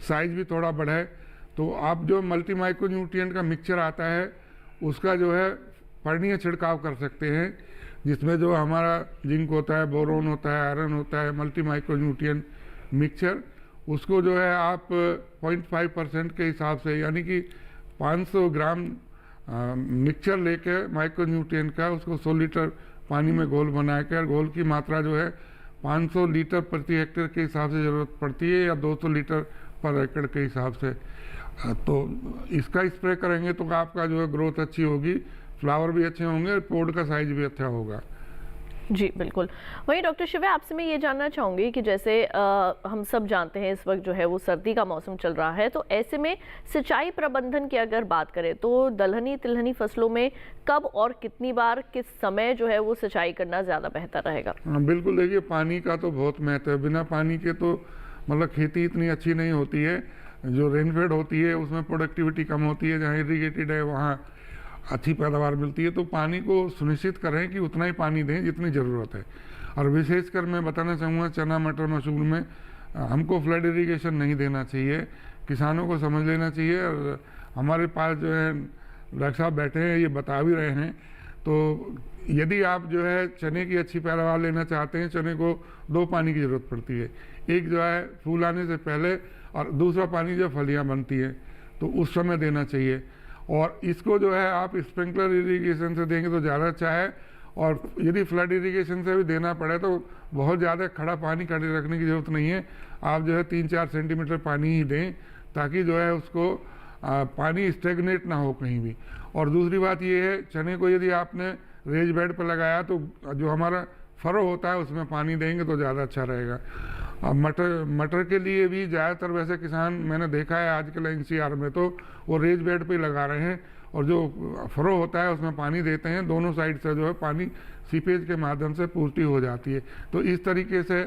साइज भी थोड़ा बढ़े, तो आप जो मल्टी माइक्रो न्यूट्रिएंट का मिक्सचर आता है उसका जो है पर्णीय छिड़काव कर सकते हैं, जिसमें जो हमारा जिंक होता है, बोरोन होता है, आयरन होता है, मल्टी माइक्रो न्यूट्रिएंट मिक्सचर, उसको जो है आप 0.5% के हिसाब से, यानी कि 500 ग्राम मिक्सचर लेके माइक्रो न्यूट्रिएंट का, उसको 100 लीटर पानी में घोल बनाकर, घोल की मात्रा जो है 500 लीटर प्रति हेक्टेयर के हिसाब से ज़रूरत पड़ती है, या 200 लीटर पर एकड़ के हिसाब से, तो इसका स्प्रे करेंगे तो आपका जो है ग्रोथ अच्छी होगी, फ्लावर भी अच्छे होंगे, पॉट का साइज भी अच्छा होगा। जी बिल्कुल। वहीं डॉक्टर शिवे, आपसे मैं ये जानना चाहूँगी कि जैसे हम सब जानते हैं इस वक्त जो है वो सर्दी का मौसम चल रहा है, तो ऐसे में सिंचाई प्रबंधन की अगर बात करें तो दलहनी तिलहनी फसलों में कब और कितनी बार किस समय जो है वो सिंचाई करना ज़्यादा बेहतर रहेगा? बिल्कुल, देखिए पानी का तो बहुत महत्व है, बिना पानी के तो मतलब खेती इतनी अच्छी नहीं होती है। जो रेनफेड होती है उसमें प्रोडक्टिविटी कम होती है, जहाँ इरीगेटेड है वहाँ अच्छी पैदावार मिलती है, तो पानी को सुनिश्चित करें कि उतना ही पानी दें जितनी ज़रूरत है। और विशेषकर मैं बताना चाहूँगा चना मटर मसूर में हमको फ्लड इरिगेशन नहीं देना चाहिए, किसानों को समझ लेना चाहिए। और हमारे पास जो है डॉक्टर साहब बैठे हैं, ये बता भी रहे हैं, तो यदि आप जो है चने की अच्छी पैदावार लेना चाहते हैं, चने को 2 पानी की ज़रूरत पड़ती है, एक जो है फूल आने से पहले और दूसरा पानी जब फलियाँ बनती है तो उस समय देना चाहिए। और इसको जो है आप स्प्रिंकलर इरिगेशन से देंगे तो ज़्यादा अच्छा है, और यदि फ्लड इरिगेशन से भी देना पड़े तो बहुत ज़्यादा खड़ा पानी खड़े रखने की ज़रूरत नहीं है, आप जो है 3-4 सेंटीमीटर पानी ही दें, ताकि जो है उसको पानी स्टेगनेट ना हो कहीं भी। और दूसरी बात ये है, चने को यदि आपने रेज बेड पर लगाया तो जो हमारा फरो होता है उसमें पानी देंगे तो ज़्यादा अच्छा रहेगा। अब मटर के लिए भी ज़्यादातर वैसे किसान मैंने देखा है आजकल NCR में तो वो रेज बेड पे लगा रहे हैं, और जो फरो होता है उसमें पानी देते हैं, दोनों साइड से जो है पानी सीपेज के माध्यम से पूर्ति हो जाती है। तो इस तरीके से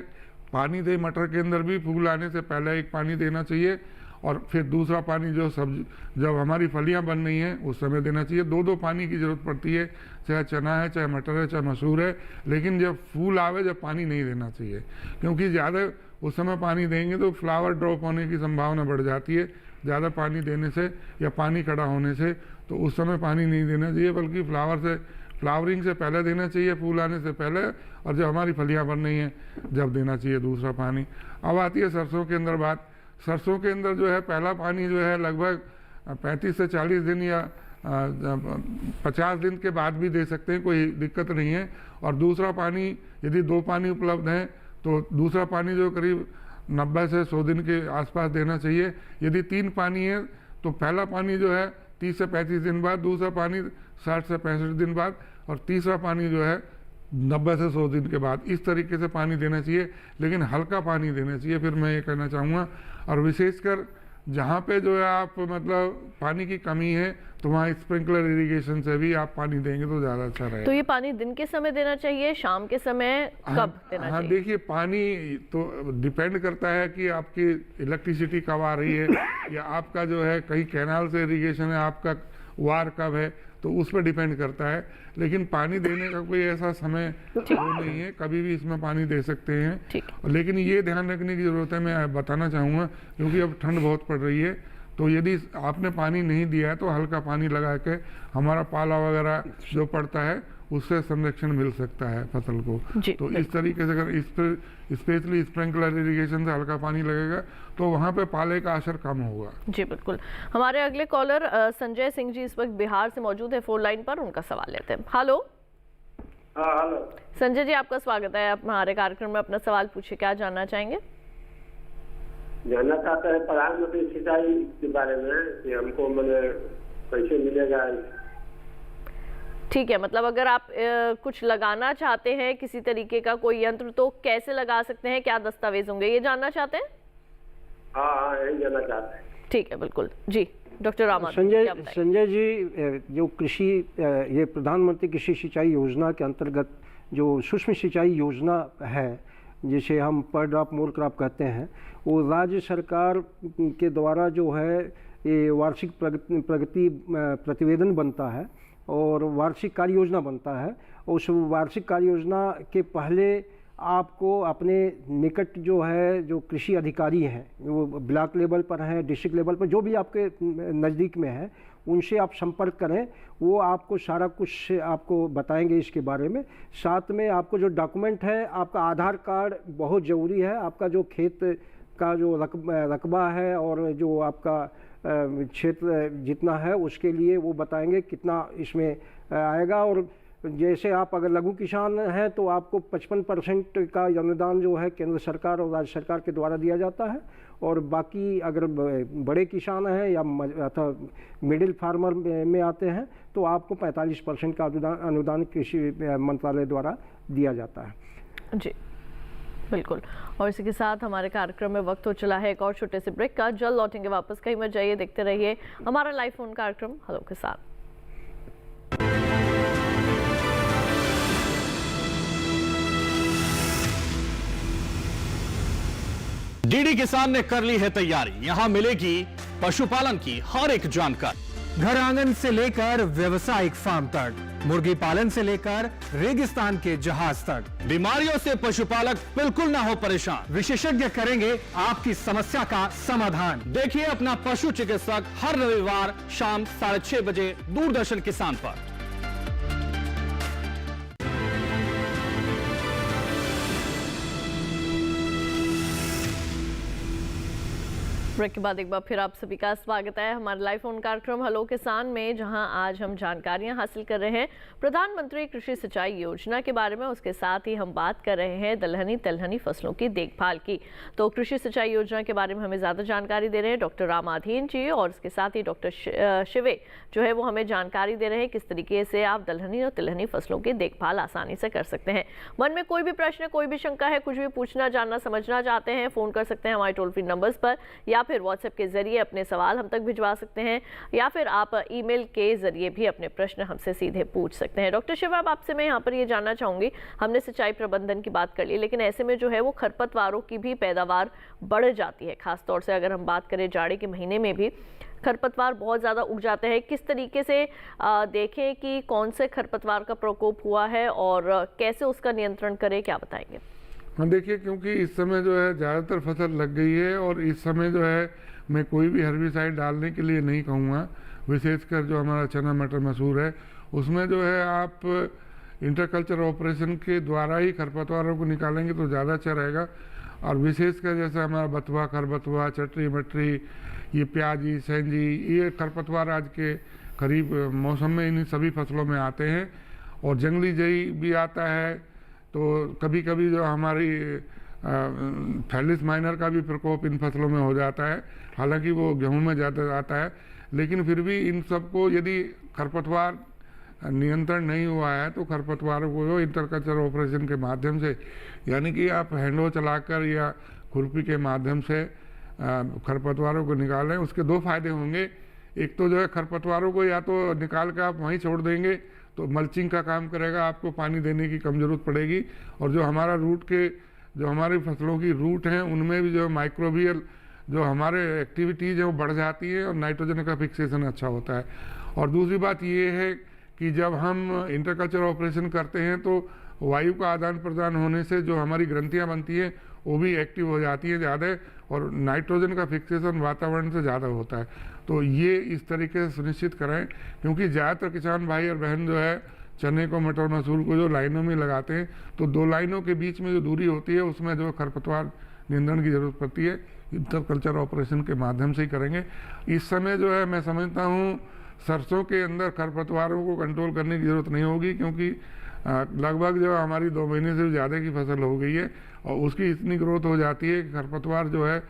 पानी दे, मटर के अंदर भी फूल आने से पहले एक पानी देना चाहिए, और फिर दूसरा पानी जो जब हमारी फलियां बन रही हैं उस समय देना चाहिए। 2-2 पानी की ज़रूरत पड़ती है, चाहे चना है, चाहे मटर है, चाहे मसूर है, लेकिन जब फूल आवे जब पानी नहीं देना चाहिए, क्योंकि ज़्यादा उस समय पानी देंगे तो फ्लावर ड्रॉप होने की संभावना बढ़ जाती है ज़्यादा पानी देने से या पानी खड़ा होने से। तो उस समय पानी नहीं देना चाहिए, बल्कि फ्लावरिंग से पहले देना चाहिए, फूल आने से पहले, और जब हमारी फलियाँ बन रही हैं जब देना चाहिए दूसरा पानी। अब आती है सरसों के अंदर बात। सरसों के अंदर जो है पहला पानी जो है लगभग 35 से 40 दिन या 50 दिन के बाद भी दे सकते हैं, कोई दिक्कत नहीं है। और दूसरा पानी यदि 2 पानी उपलब्ध हैं तो दूसरा पानी जो करीब 90 से 100 दिन के आसपास देना चाहिए। यदि 3 पानी है तो पहला पानी जो है 30 से 35 दिन बाद, दूसरा पानी 60 से 65 दिन बाद, और तीसरा पानी जो है 90 से 100 दिन के बाद इस तरीके से पानी देना चाहिए, लेकिन हल्का पानी देना चाहिए। फिर मैं ये कहना चाहूँगा, और विशेषकर जहाँ पे जो है आप मतलब पानी की कमी है तो वहाँ स्प्रिंकलर इरिगेशन से भी आप पानी देंगे तो ज़्यादा अच्छा रहेगा। तो ये पानी दिन के समय देना चाहिए, शाम के समय कब देना हाँ, चाहिए? देखिए पानी तो डिपेंड करता है कि आपकी इलेक्ट्रिसिटी कब आ रही है या आपका जो है कहीं कैनाल से इरिगेशन है, आपका वार कब है, तो उस पर डिपेंड करता है। लेकिन पानी देने का कोई ऐसा समय वो नहीं है, कभी भी इसमें पानी दे सकते हैं। लेकिन ये ध्यान रखने की ज़रूरत है, मैं बताना चाहूँगा, क्योंकि अब ठंड बहुत पड़ रही है, तो यदि आपने पानी नहीं दिया है तो हल्का पानी लगा के हमारा पाला वगैरह जो पड़ता है उससे संरक्षण मिल सकता है फसल को। तो इस तरीके से अगर इस पर स्पेशली स्प्रिंकलर इरिगेशन से हल्का पानी लगेगा तो वहाँ पे पाले का असर कम होगा। जी बिल्कुल। हमारे अगले कॉलर संजय सिंह जी इस वक्त बिहार से मौजूद है फोन लाइन पर, उनका सवाल लेते हैं। हेलो। हाँ हेलो संजय जी, आपका स्वागत है, आप हमारे कार्यक्रम में अपना सवाल पूछिए, क्या जानना चाहेंगे? जानना चाहते हैं प्रधानमंत्री सिंचाई के बारे में कि हमको मैंने कैसे मिलेगा। ठीक है, मतलब अगर आप कुछ लगाना चाहते हैं किसी तरीके का कोई यंत्र तो कैसे लगा सकते हैं, क्या दस्तावेज होंगे, ये जानना चाहते हैं? हाँ यही जानना चाहते हैं। ठीक है बिल्कुल जी। डॉक्टर रामा संजय जी, जो कृषि ये प्रधानमंत्री कृषि सिंचाई योजना के अंतर्गत जो सूक्ष्म सिंचाई योजना है जिसे हम पर ड्रॉप मोर क्रॉप कहते हैं, वो राज्य सरकार के द्वारा जो है ये वार्षिक प्रगति प्रतिवेदन बनता है और वार्षिक कार्य योजना बनता है। उस वार्षिक कार्य योजना के पहले आपको अपने निकट जो है जो कृषि अधिकारी हैं, वो ब्लॉक लेवल पर हैं, डिस्ट्रिक्ट लेवल पर, जो भी आपके नज़दीक में है, उनसे आप संपर्क करें। वो आपको सारा कुछ आपको बताएंगे इसके बारे में। साथ में आपको जो डॉक्यूमेंट है, आपका आधार कार्ड बहुत ज़रूरी है, आपका जो खेत का जो रकबा है और जो आपका क्षेत्र जितना है उसके लिए वो बताएंगे कितना इसमें आएगा। और जैसे आप अगर लघु किसान हैं तो आपको 55% का अनुदान जो है केंद्र सरकार और राज्य सरकार के द्वारा दिया जाता है, और बाकी अगर बड़े किसान हैं या अथवा मिडिल फार्मर में आते हैं तो आपको 45% का अनुदान कृषि मंत्रालय द्वारा दिया जाता है। जी बिल्कुल। और इसी के साथ हमारे कार्यक्रम में वक्त हो चला है एक और छोटे से ब्रेक का। जल्द लौटेंगे वापस, कहीं मत जाइए, देखते रहिए हमारा लाइव फोन कार्यक्रम हेलो के साथ। डीडी किसान ने कर ली है तैयारी, यहां मिलेगी पशुपालन की हर एक जानकारी, घर आंगन से लेकर व्यवसायिक फार्म तक, मुर्गी पालन से लेकर रेगिस्तान के जहाज तक। बीमारियों से पशुपालक बिल्कुल ना हो परेशान, विशेषज्ञ करेंगे आपकी समस्या का समाधान। देखिए अपना पशु चिकित्सक हर रविवार शाम 6:30 बजे दूरदर्शन किसान पर। ब्रेक के बाद एक बार फिर आप सभी का स्वागत है हमारे लाइव फोन कार्यक्रम हेलो किसान में, जहां आज हम जानकारियां हासिल कर रहे हैं प्रधानमंत्री कृषि सिंचाई योजना के बारे में। उसके साथ ही हम बात कर रहे हैं दलहनी तिलहनी फसलों की देखभाल की। तो कृषि सिंचाई योजना के बारे में हमें ज़्यादा जानकारी दे रहे हैं डॉक्टर रामाधीन जी, और उसके साथ ही डॉक्टर शिवे जो है वो हमें जानकारी दे रहे हैं किस तरीके से आप दलहनी और तिलहनी फसलों की देखभाल आसानी से कर सकते हैं। मन में कोई भी प्रश्न, कोई भी शंका है, कुछ भी पूछना, जानना, समझना चाहते हैं, फ़ोन कर सकते हैं हमारे टोल फ्री नंबर्स पर, या फिर व्हाट्सएप के जरिए अपने सवाल हम तक भिजवा सकते हैं, या फिर आप ईमेल के जरिए भी अपने प्रश्न हमसे सीधे पूछ सकते हैं। डॉक्टर शिवा, आपसे मैं यहाँ पर ये जानना चाहूँगी, हमने सिंचाई प्रबंधन की बात कर ली, लेकिन ऐसे में जो है वो खरपतवारों की भी पैदावार बढ़ जाती है। खासतौर से अगर हम बात करें जाड़े के महीने में भी खरपतवार बहुत ज़्यादा उग जाते हैं। किस तरीके से देखें कि कौन से खरपतवार का प्रकोप हुआ है और कैसे उसका नियंत्रण करें, क्या बताएंगे? हाँ देखिए, क्योंकि इस समय जो है ज़्यादातर फसल लग गई है और इस समय जो है मैं कोई भी हर्बिसाइड डालने के लिए नहीं कहूँगा। विशेषकर जो हमारा चना मटर मसूर है उसमें जो है आप इंटरकल्चर ऑपरेशन के द्वारा ही खरपतवारों को निकालेंगे तो ज़्यादा अच्छा रहेगा। और विशेषकर जैसे हमारा बथुआ, खरबथुआ, चटरी मटरी, ये प्याजी, सेंजी, ये खरपतवार आज के करीब मौसम में इन सभी फसलों में आते हैं। और जंगली जई भी आता है, तो कभी कभी जो हमारी फैलिस माइनर का भी प्रकोप इन फसलों में हो जाता है। हालांकि वो गेहूं में ज़्यादा आता है, लेकिन फिर भी इन सबको यदि खरपतवार नियंत्रण नहीं हुआ है तो खरपतवारों को इंटरकल्चर ऑपरेशन के माध्यम से, यानी कि आप हैंडो चलाकर या खुरपी के माध्यम से खरपतवारों को निकालें, उसके दो फायदे होंगे। एक तो जो है खरपतवारों को या तो निकाल कर आप वहीं छोड़ देंगे तो मल्चिंग का काम करेगा, आपको पानी देने की कम जरूरत पड़ेगी। और जो हमारा रूट के जो हमारी फसलों की रूट हैं उनमें भी जो माइक्रोबियल जो हमारे एक्टिविटीज़ है वो बढ़ जाती है और नाइट्रोजन का फिक्सेशन अच्छा होता है। और दूसरी बात ये है कि जब हम इंटरकल्चर ऑपरेशन करते हैं तो वायु का आदान प्रदान होने से जो हमारी ग्रंथियाँ बनती हैं वो भी एक्टिव हो जाती हैं ज़्यादा, और नाइट्रोजन का फिक्सेशन वातावरण से ज़्यादा होता है। तो ये इस तरीके से सुनिश्चित करें, क्योंकि ज़्यादातर किसान भाई और बहन जो है चने को, मटर, मसूर को जो लाइनों में लगाते हैं तो दो लाइनों के बीच में जो दूरी होती है उसमें जो खरपतवार नियंत्रण की ज़रूरत पड़ती है, इंटरकल्चर ऑपरेशन के माध्यम से ही करेंगे। इस समय जो है मैं समझता हूँ सरसों के अंदर खरपतवारों को कंट्रोल करने की ज़रूरत नहीं होगी, क्योंकि लगभग जो हमारी 2 महीने से ज़्यादा की फसल हो गई है और उसकी इतनी ग्रोथ हो जाती है कि खरपतवार जो है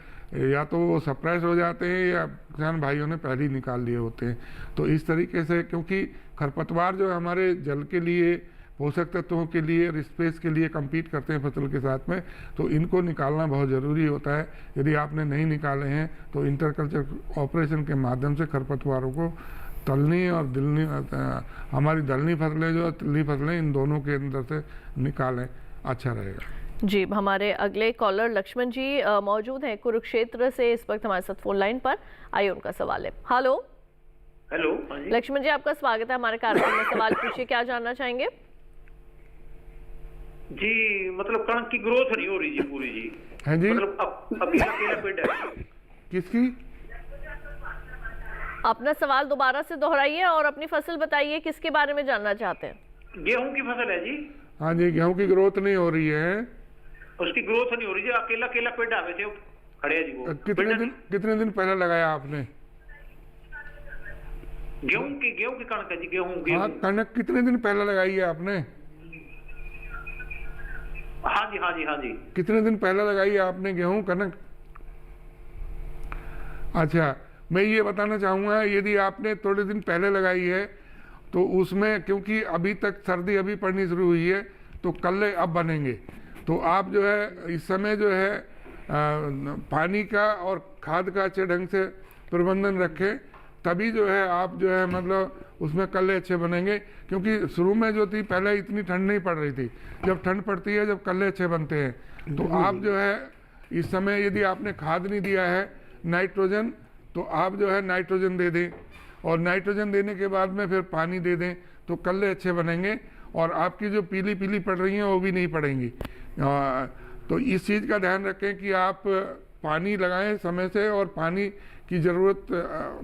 या तो वो सप्रेस हो जाते हैं या किसान भाइयों ने पहले ही निकाल लिए होते हैं। तो इस तरीके से, क्योंकि खरपतवार जो हमारे जल के लिए, पोषक तत्वों के लिए, स्पेस के लिए कम्पीट करते हैं फसल के साथ में, तो इनको निकालना बहुत ज़रूरी होता है। यदि आपने नहीं निकाले हैं तो इंटरकल्चर ऑपरेशन के माध्यम से खरपतवारों को तलनी और दिलनी, हमारी दलनी फसलें जो तिलनी फसलें, इन दोनों के अंदर से निकालें, अच्छा रहेगा। जी, हमारे अगले कॉलर लक्ष्मण जी मौजूद हैं कुरुक्षेत्र से इस वक्त हमारे साथ फोन लाइन पर। आइए उनका सवाल है। हेलो हेलो लक्ष्मण जी, आपका स्वागत है हमारे कार्यक्रम में। सवाल पूछिए, क्या जानना चाहेंगे? जी, मतलब कणक की ग्रोथ नहीं हो रही जी पूरी जी। है जी, मतलब अकेला पेड़ है। किसकी? अपना सवाल दोबारा से दोहराइए और अपनी फसल बताइए, किसके बारे में जानना चाहते हैं? गेहूं की फसल है जी। हाँ जी, गेहूं की ग्रोथ नहीं हो रही है। उसकी ग्रोथ नहीं हो रही जी, अकेला पेड़ आवे थे खड़े है जी वो। कितने दिन पहले लगाया आपने? गेहूं की कणक है जी। गेहूं हाँ, कणक कितने दिन पहले लगाई है आपने? हाँ जी। कितने दिन पहले लगाई है आपने गेहूं कणक? अच्छा, मैं ये बताना चाहूँगा, यदि आपने थोड़े दिन पहले लगाई है तो उसमें, क्योंकि अभी तक सर्दी अभी पड़नी शुरू हुई है तो कल्ले अब बनेंगे, तो आप जो है इस समय जो है पानी का और खाद का अच्छे ढंग से प्रबंधन रखें, तभी जो है आप जो है मतलब उसमें कल्ले अच्छे बनेंगे। क्योंकि शुरू में जो थी पहले इतनी ठंड नहीं पड़ रही थी, जब ठंड पड़ती है जब कल्ले अच्छे बनते हैं। तो आप जो है इस समय यदि आपने खाद नहीं दिया है नाइट्रोजन, तो आप जो है नाइट्रोजन दे दें, और नाइट्रोजन देने के बाद में फिर पानी दे दें तो कल्ले अच्छे बनेंगे और आपकी जो पीली पड़ रही हैं वो भी नहीं पड़ेंगी। तो इस चीज़ का ध्यान रखें कि आप पानी लगाएं समय से, और पानी की ज़रूरत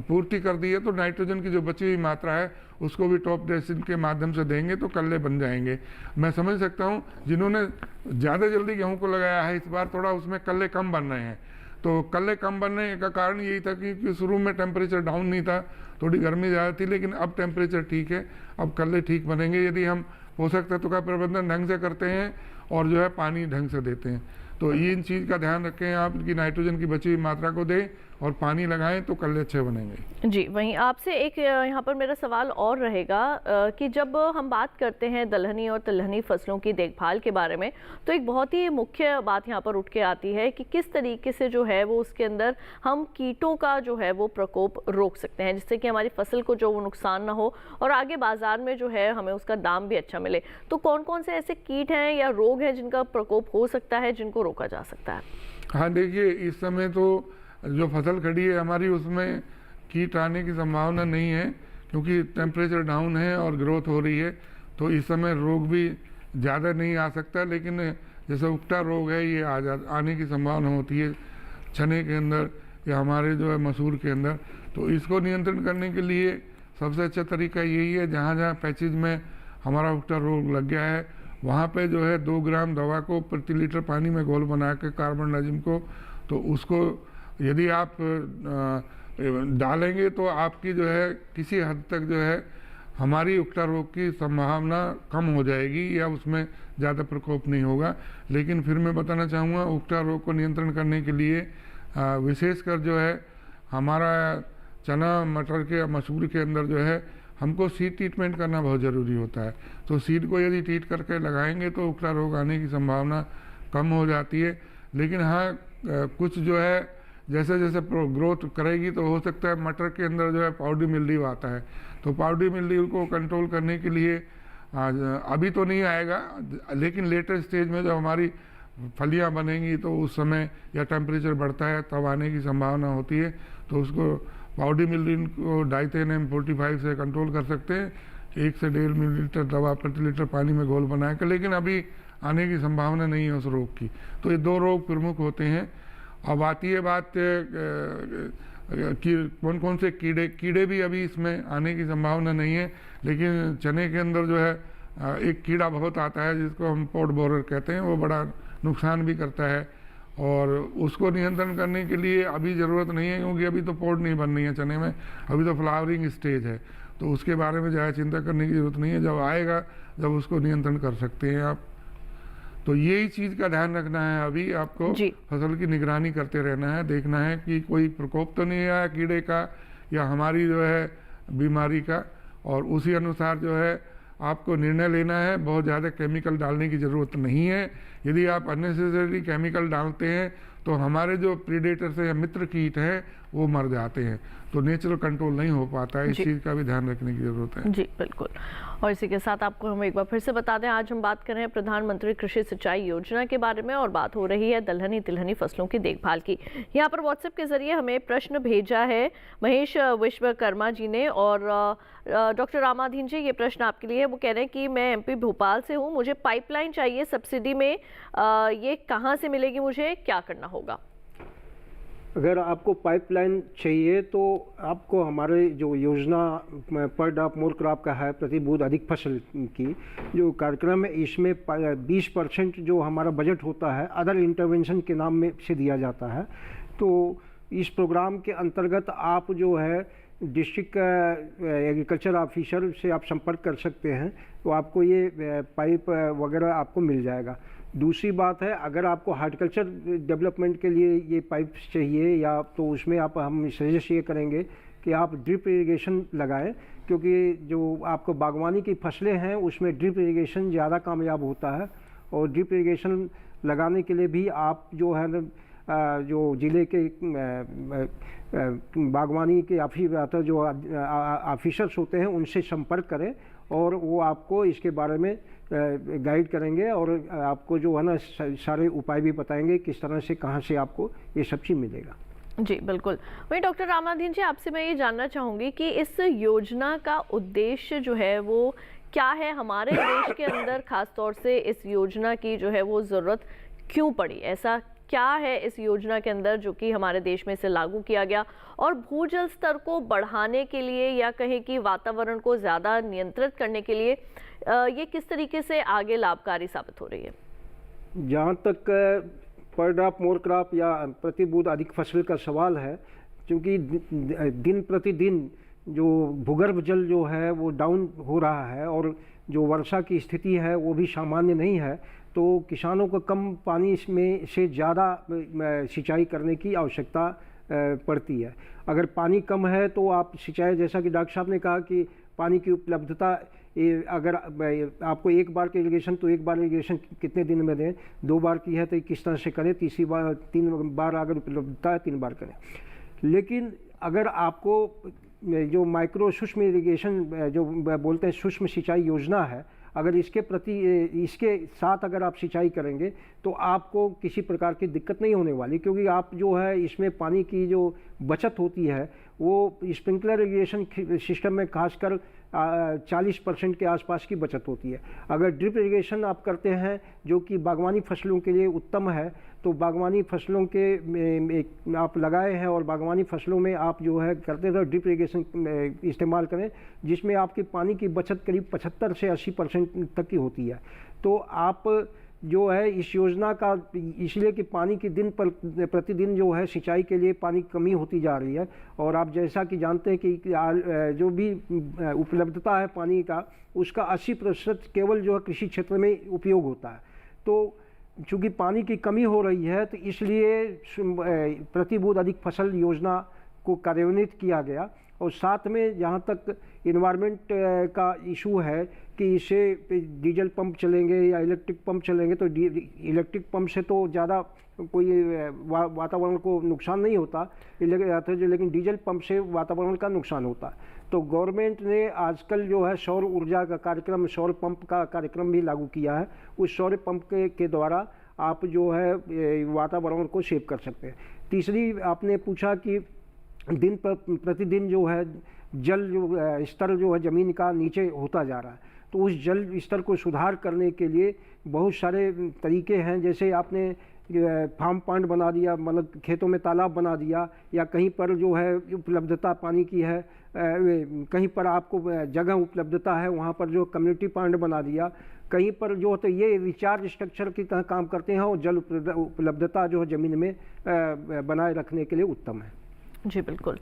पूर्ति कर दी है तो नाइट्रोजन की जो बची हुई मात्रा है उसको भी टॉप ड्रेसिंग के माध्यम से देंगे तो कल्ले बन जाएंगे। मैं समझ सकता हूँ जिन्होंने ज़्यादा जल्दी गेहूँ को लगाया है इस बार थोड़ा उसमें कल्ले कम बन रहे हैं। तो कल्ले कम बनने का कारण यही था कि शुरू में टेम्परेचर डाउन नहीं था, थोड़ी गर्मी ज़्यादा थी, लेकिन अब टेम्परेचर ठीक है, अब कल्ले ठीक बनेंगे यदि हम पोषक तत्व का प्रबंधन ढंग से करते हैं और जो है पानी ढंग से देते हैं। तो ये इन चीज़ का ध्यान रखें आप कि नाइट्रोजन की बची हुई मात्रा को दें और पानी लगाएं तो कल्ले अच्छे बनेंगे। जी, वहीं आपसे एक यहाँ पर मेरा सवाल और रहेगा कि जब हम बात करते हैं दलहनी और तिलहनी फसलों की देखभाल के बारे में, तो एक बहुत ही मुख्य बात यहाँ पर उठ के आती है कि किस तरीके से जो है वो उसके अंदर हम कीटों का जो है वो प्रकोप रोक सकते हैं, जिससे कि हमारी फसल को जो वो नुकसान ना हो और आगे बाजार में जो है हमें उसका दाम भी अच्छा मिले। तो कौन कौन से ऐसे कीट हैं या रोग हैं जिनका प्रकोप हो सकता है, जिनको रोका जा सकता है? हाँ, देखिए इस समय तो जो फसल खड़ी है हमारी उसमें कीट आने की संभावना नहीं है, क्योंकि टेम्परेचर डाउन है और ग्रोथ हो रही है, तो इस समय रोग भी ज़्यादा नहीं आ सकता। लेकिन जैसे उकटा रोग है ये आने की संभावना होती है चने के अंदर या हमारे जो है मसूर के अंदर। तो इसको नियंत्रण करने के लिए सबसे अच्छा तरीका यही है, जहाँ जहाँ पैचेज में हमारा उकटा रोग लग गया है वहाँ पे जो है 2 ग्राम दवा को प्रति लीटर पानी में घोल बना के कार्बनडाजिम को, तो उसको यदि आप डालेंगे तो आपकी जो है किसी हद तक जो है हमारी उकटा रोग की संभावना कम हो जाएगी या उसमें ज़्यादा प्रकोप नहीं होगा। लेकिन फिर मैं बताना चाहूँगा उकटा रोग को नियंत्रण करने के लिए विशेषकर जो है हमारा चना मटर के मसूर के अंदर जो है हमको सीड ट्रीटमेंट करना बहुत ज़रूरी होता है। तो सीड को यदि ट्रीट करके लगाएंगे तो उखरा रोग आने की संभावना कम हो जाती है। लेकिन हाँ, कुछ जो है जैसे जैसे ग्रोथ करेगी तो हो सकता है मटर के अंदर जो है पाउडरी मिल्ड्यू आता है, तो पाउडरी मिल्ड्यू को कंट्रोल करने के लिए अभी तो नहीं आएगा, लेकिन लेटर स्टेज में जब हमारी फलियां बनेंगी तो उस समय या टेम्परेचर बढ़ता है तब आने की संभावना होती है। तो उसको पाउडरी मिल्ड्यू को डाइथेन M45 से कंट्रोल कर सकते हैं, 1 से 1.5 मिलीलीटर दवा प्रति लीटर पानी में घोल बना के, लेकिन अभी आने की संभावना नहीं है उस रोग की। तो ये 2 रोग प्रमुख होते हैं। अब आती है बात कि कौन कौन से कीड़े भी अभी इसमें आने की संभावना नहीं है, लेकिन चने के अंदर जो है एक कीड़ा बहुत आता है जिसको हम पॉट बोरर कहते हैं, वो बड़ा नुकसान भी करता है और उसको नियंत्रण करने के लिए अभी ज़रूरत नहीं है, क्योंकि अभी तो पॉट नहीं बन रही है चने में, अभी तो फ्लावरिंग स्टेज है, तो उसके बारे में ज़्यादा चिंता करने की ज़रूरत नहीं है। जब आएगा जब उसको नियंत्रण कर सकते हैं आप। तो यही चीज़ का ध्यान रखना है, अभी आपको फसल की निगरानी करते रहना है, देखना है कि कोई प्रकोप तो नहीं आया कीड़े का या हमारी जो है बीमारी का, और उसी अनुसार जो है आपको निर्णय लेना है। बहुत ज़्यादा केमिकल डालने की ज़रूरत नहीं है। यदि आप अननेसेसरी केमिकल डालते हैं तो हमारे जो प्रीडेटर्स हैं या मित्र कीट हैं वो मर जाते हैं, तो नेचुरल कंट्रोल नहीं हो पाता है। इस चीज़ का भी ध्यान रखने की ज़रूरत है। जी बिल्कुल। और इसी के साथ आपको हम एक बार फिर से बता दें, आज हम बात कर रहे हैं प्रधानमंत्री कृषि सिंचाई योजना के बारे में और बात हो रही है दलहनी तिलहनी फसलों की देखभाल की। यहाँ पर व्हाट्सएप के जरिए हमें प्रश्न भेजा है महेश विश्वकर्मा जी ने, और डॉक्टर रामाधीन जी ये प्रश्न आपके लिए है। वो कह रहे हैं कि मैं MP भोपाल से हूँ, मुझे पाइपलाइन चाहिए सब्सिडी में, ये कहाँ से मिलेगी, मुझे क्या करना होगा? अगर आपको पाइपलाइन चाहिए तो आपको हमारे जो योजना पर ड्रॉप मोर क्रॉप का है, प्रति बूंद अधिक फसल की जो कार्यक्रम है, इसमें 20% जो हमारा बजट होता है अदर इंटरवेंशन के नाम में से दिया जाता है। तो इस प्रोग्राम के अंतर्गत आप जो है डिस्ट्रिक्ट एग्रीकल्चर ऑफिसर से आप संपर्क कर सकते हैं, तो आपको ये पाइप वगैरह आपको मिल जाएगा। दूसरी बात है, अगर आपको हार्टिकल्चर डेवलपमेंट के लिए ये पाइप चाहिए या तो उसमें हम सजेस्ट ये करेंगे कि आप ड्रिप इरिगेशन लगाएं, क्योंकि जो आपको बागवानी की फसलें हैं उसमें ड्रिप इरिगेशन ज़्यादा कामयाब होता है। और ड्रिप इरिगेशन लगाने के लिए भी आप जो है जो ज़िले के बागवानी के जो ऑफिसर्स होते हैं उनसे संपर्क करें और वो आपको इसके बारे में गाइड करेंगे और आपको जो है ना सारे उपाय भी बताएंगे किस तरह से कहाँ से आपको ये सब चीज़ मिलेगा। जी बिल्कुल। वही डॉक्टर रामाधीन जी, आपसे मैं ये जानना चाहूँगी कि इस योजना का उद्देश्य जो है वो क्या है, हमारे देश के अंदर खास तौर से इस योजना की जो है वो ज़रूरत क्यों पड़ी, ऐसा क्या है इस योजना के अंदर जो कि हमारे देश में इसे लागू किया गया, और भूजल स्तर को बढ़ाने के लिए या कहें कि वातावरण को ज़्यादा नियंत्रित करने के लिए ये किस तरीके से आगे लाभकारी साबित हो रही है? जहाँ तक पर ड्रॉप मोर क्रॉप या प्रति बूंद अधिक फसल का सवाल है, क्योंकि दिन प्रतिदिन जो भूगर्भ जल जो है वो डाउन हो रहा है और जो वर्षा की स्थिति है वो भी सामान्य नहीं है, तो किसानों को कम पानी में से ज़्यादा सिंचाई करने की आवश्यकता पड़ती है। अगर पानी कम है तो आप सिंचाई, जैसा कि डॉक्टर साहब ने कहा कि पानी की उपलब्धता, अगर आपको एक बार की इरिगेशन तो एक बार इरिगेशन कितने दिन में दें, 2 बार की है तो किस तरह से करें, 3 बार अगर उपलब्धता है 3 बार करें। लेकिन अगर आपको जो माइक्रो सूक्ष्म इरिगेशन जो बोलते हैं सूक्ष्म सिंचाई योजना है, अगर इसके साथ अगर आप सिंचाई करेंगे तो आपको किसी प्रकार की दिक्कत नहीं होने वाली, क्योंकि आप जो है इसमें पानी की जो बचत होती है वो स्प्रिंकलर इरिगेशन सिस्टम में खासकर 40% के आसपास की बचत होती है। अगर ड्रिप इरिगेशन आप करते हैं जो कि बागवानी फसलों के लिए उत्तम है, तो बागवानी फसलों के आप लगाए हैं और बागवानी फसलों में आप जो है करते रहो ड्रिप इरिगेशन इस्तेमाल करें, जिसमें आपकी पानी की बचत करीब 75 से 80% तक की होती है। तो आप जो है इस योजना का, इसलिए कि पानी की दिन पर प्रतिदिन जो है सिंचाई के लिए पानी की कमी होती जा रही है, और आप जैसा कि जानते हैं कि जो भी उपलब्धता है पानी का उसका 80% केवल जो है कृषि क्षेत्र में उपयोग होता है। तो चूँकि पानी की कमी हो रही है तो इसलिए प्रति बूंद अधिक फसल योजना को कार्यान्वित किया गया और साथ में जहाँ तक इन्वायरमेंट का इशू है कि इससे डीजल पंप चलेंगे या इलेक्ट्रिक पंप चलेंगे, तो इलेक्ट्रिक पंप से तो ज़्यादा कोई वातावरण को नुकसान नहीं होता, लेकिन डीजल पंप से वातावरण का नुकसान होता है। तो गवर्नमेंट ने आजकल जो है सौर ऊर्जा का कार्यक्रम, सौर पंप का कार्यक्रम भी लागू किया है। उस सौर पंप के द्वारा आप जो है वातावरण को सेव कर सकते हैं। तीसरी आपने पूछा कि दिन पर प्रतिदिन जो है जल स्तर जो है ज़मीन का नीचे होता जा रहा है, तो उस जल स्तर को सुधार करने के लिए बहुत सारे तरीके हैं। जैसे आपने फार्म पॉन्ड बना दिया, मतलब खेतों में तालाब बना दिया, या कहीं पर जो है उपलब्धता पानी की है, कहीं पर आपको जगह उपलब्धता है वहाँ पर जो कम्युनिटी पॉन्ड बना दिया, कहीं पर जो होते ये रिचार्ज स्ट्रक्चर की तरह काम करते हैं और जल उपलब्धता जो है ज़मीन में बनाए रखने के लिए उत्तम है। जी बिल्कुल।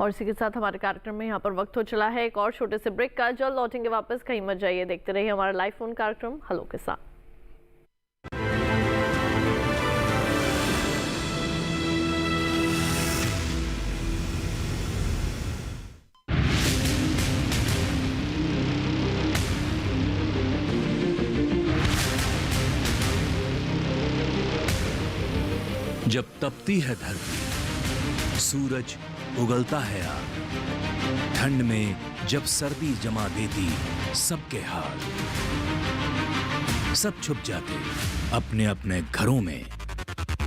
और इसी के साथ हमारे कार्यक्रम में यहाँ पर वक्त हो चला है एक और छोटे से ब्रेक का। जल्द लौटेंगे वापस, कहीं मत जाइए, देखते रहिए हमारा लाइव फोन कार्यक्रम हेलो के साथ। जब तपती है धरती, सूरज उगलता है आग, ठंड में जब सर्दी जमा देती सबके हाल, सब छुप जाते अपने अपने घरों में,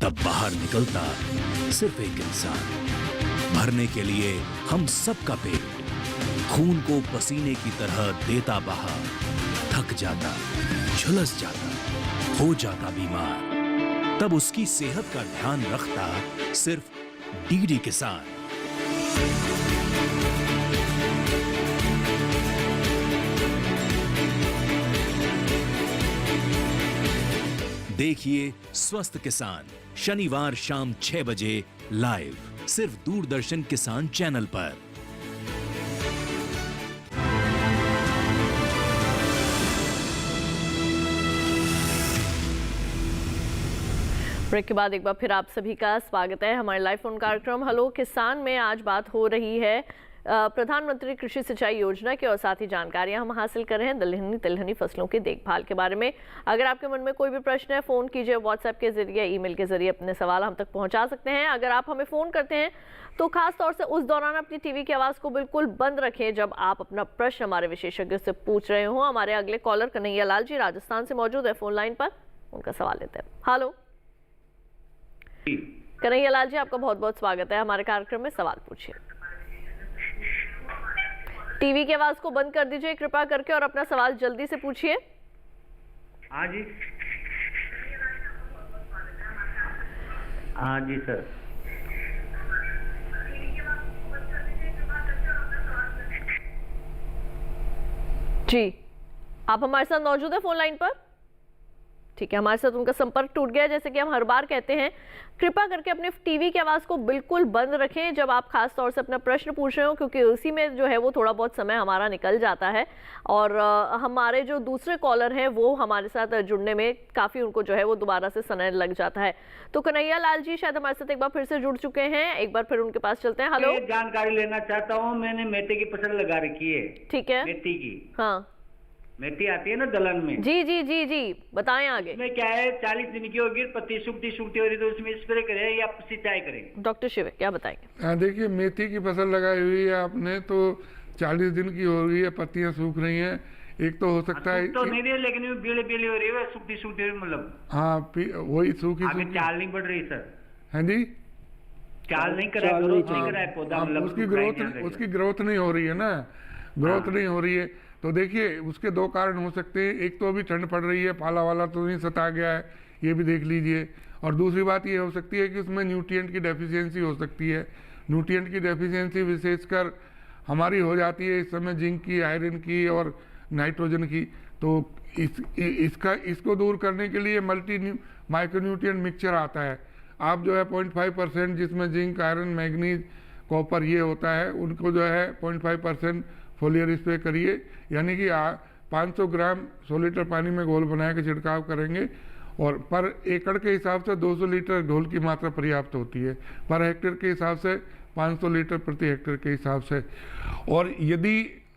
तब बाहर निकलता सिर्फ एक इंसान, भरने के लिए हम सबका पेट, खून को पसीने की तरह देता बहा, थक जाता, झुलस जाता, हो जाता बीमार, तब उसकी सेहत का ध्यान रखता सिर्फ डीडी किसान। देखिए स्वस्थ किसान शनिवार शाम 6 बजे लाइव, सिर्फ दूरदर्शन किसान चैनल पर। ब्रेक के बाद एक बार फिर आप सभी का स्वागत है हमारे लाइव फोन कार्यक्रम हेलो किसान में। आज बात हो रही है प्रधानमंत्री कृषि सिंचाई योजना की और साथ ही जानकारियां हम हासिल कर रहे हैं दलहनी तिलहनी फसलों की देखभाल के बारे में। अगर आपके मन में कोई भी प्रश्न है फ़ोन कीजिए, व्हाट्सएप के जरिए, ईमेल के जरिए अपने सवाल हम तक पहुंचा सकते हैं। अगर आप हमें फ़ोन करते हैं तो खास तौर से उस दौरान अपनी टीवी की आवाज़ को बिल्कुल बंद रखें जब आप अपना प्रश्न हमारे विशेषज्ञ से पूछ रहे हो। हमारे अगले कॉलर कन्हैया लाल जी राजस्थान से मौजूद है फ़ोन लाइन पर, उनका सवाल लेते हैं। हेलो कन्हैया लाल जी, आपका बहुत बहुत स्वागत है हमारे कार्यक्रम में, सवाल पूछिए। टीवी की आवाज को बंद कर दीजिए कृपया करके और अपना सवाल जल्दी से पूछिए। हाँ जी, हाँ जी सर। जी आप हमारे साथ मौजूद है फोन लाइन पर? ठीक है, हमारे साथ उनका संपर्क टूट गया। जैसे कि हम हर बार कहते हैं, कृपया करके अपने टीवी की आवाज़ को बिल्कुल बंद रखें जब आप खास तौर से अपना प्रश्न पूछ रहे हो, क्योंकि उसी में जो है वो थोड़ा बहुत समय हमारा निकल जाता है और हमारे जो दूसरे कॉलर हैं वो हमारे साथ जुड़ने में काफ़ी उनको जो है वो दोबारा से समय लग जाता है। तो कन्हैया लाल जी शायद हमारे साथ एक बार फिर से जुड़ चुके हैं, एक बार फिर उनके पास चलते हैं। हेलो, जानकारी लेना चाहता हूँ। मैंने मेथी की फसल लगा रखी है। ठीक है, मेथी की, हाँ मेथी आती है ना दलहन में। जी जी जी जी, बताएं आगे। इसमें क्या है, 40 दिन की होगी, पत्ती सूखती हो रही, तो उसमें स्प्रे करें या सिंचाई करें? डॉक्टर शिव क्या बताएंगे? देखिए, मेथी की फसल लगाई हुई है आपने, तो 40 दिन की हो रही है, पत्तियां सूख रही हैं। एक तो हो सकता है तो नहीं रही, लेकिन पीले पीले हो रही है, सूखती हो रही, मतलब हाँ वही सूखी आगे चाल नहीं बढ़ रही सर। हाँ जी, चाल नहीं करा, ग्रोथ नहीं करा है पौधा, मतलब उसकी ग्रोथ नहीं हो रही है ना, ग्रोथ नहीं हो रही है। तो देखिए, उसके दो कारण हो सकते हैं। एक तो अभी ठंड पड़ रही है, पाला वाला तो नहीं सता गया है, ये भी देख लीजिए। और दूसरी बात ये हो सकती है कि उसमें न्यूट्रिएंट की डेफिशिएंसी हो सकती है। न्यूट्रिएंट की डेफिशिएंसी विशेषकर हमारी हो जाती है इस समय जिंक की, आयरन की और नाइट्रोजन की। तो इसको दूर करने के लिए मल्टी माइक्रोन्यूट्रिएंट मिक्सचर आता है। आप जो है 0.5% जिसमें जिंक, आयरन, मैग्नीज, कॉपर ये होता है, उनको जो है 0.5% फोलियर स्प्रे करिए, यानी कि 500 ग्राम 100 लीटर पानी में घोल बना के छिड़काव करेंगे। और पर एकड़ के हिसाब से 200 लीटर घोल की मात्रा पर्याप्त होती है। पर हेक्टेयर के हिसाब से 500 लीटर प्रति हेक्टेयर के हिसाब से। और यदि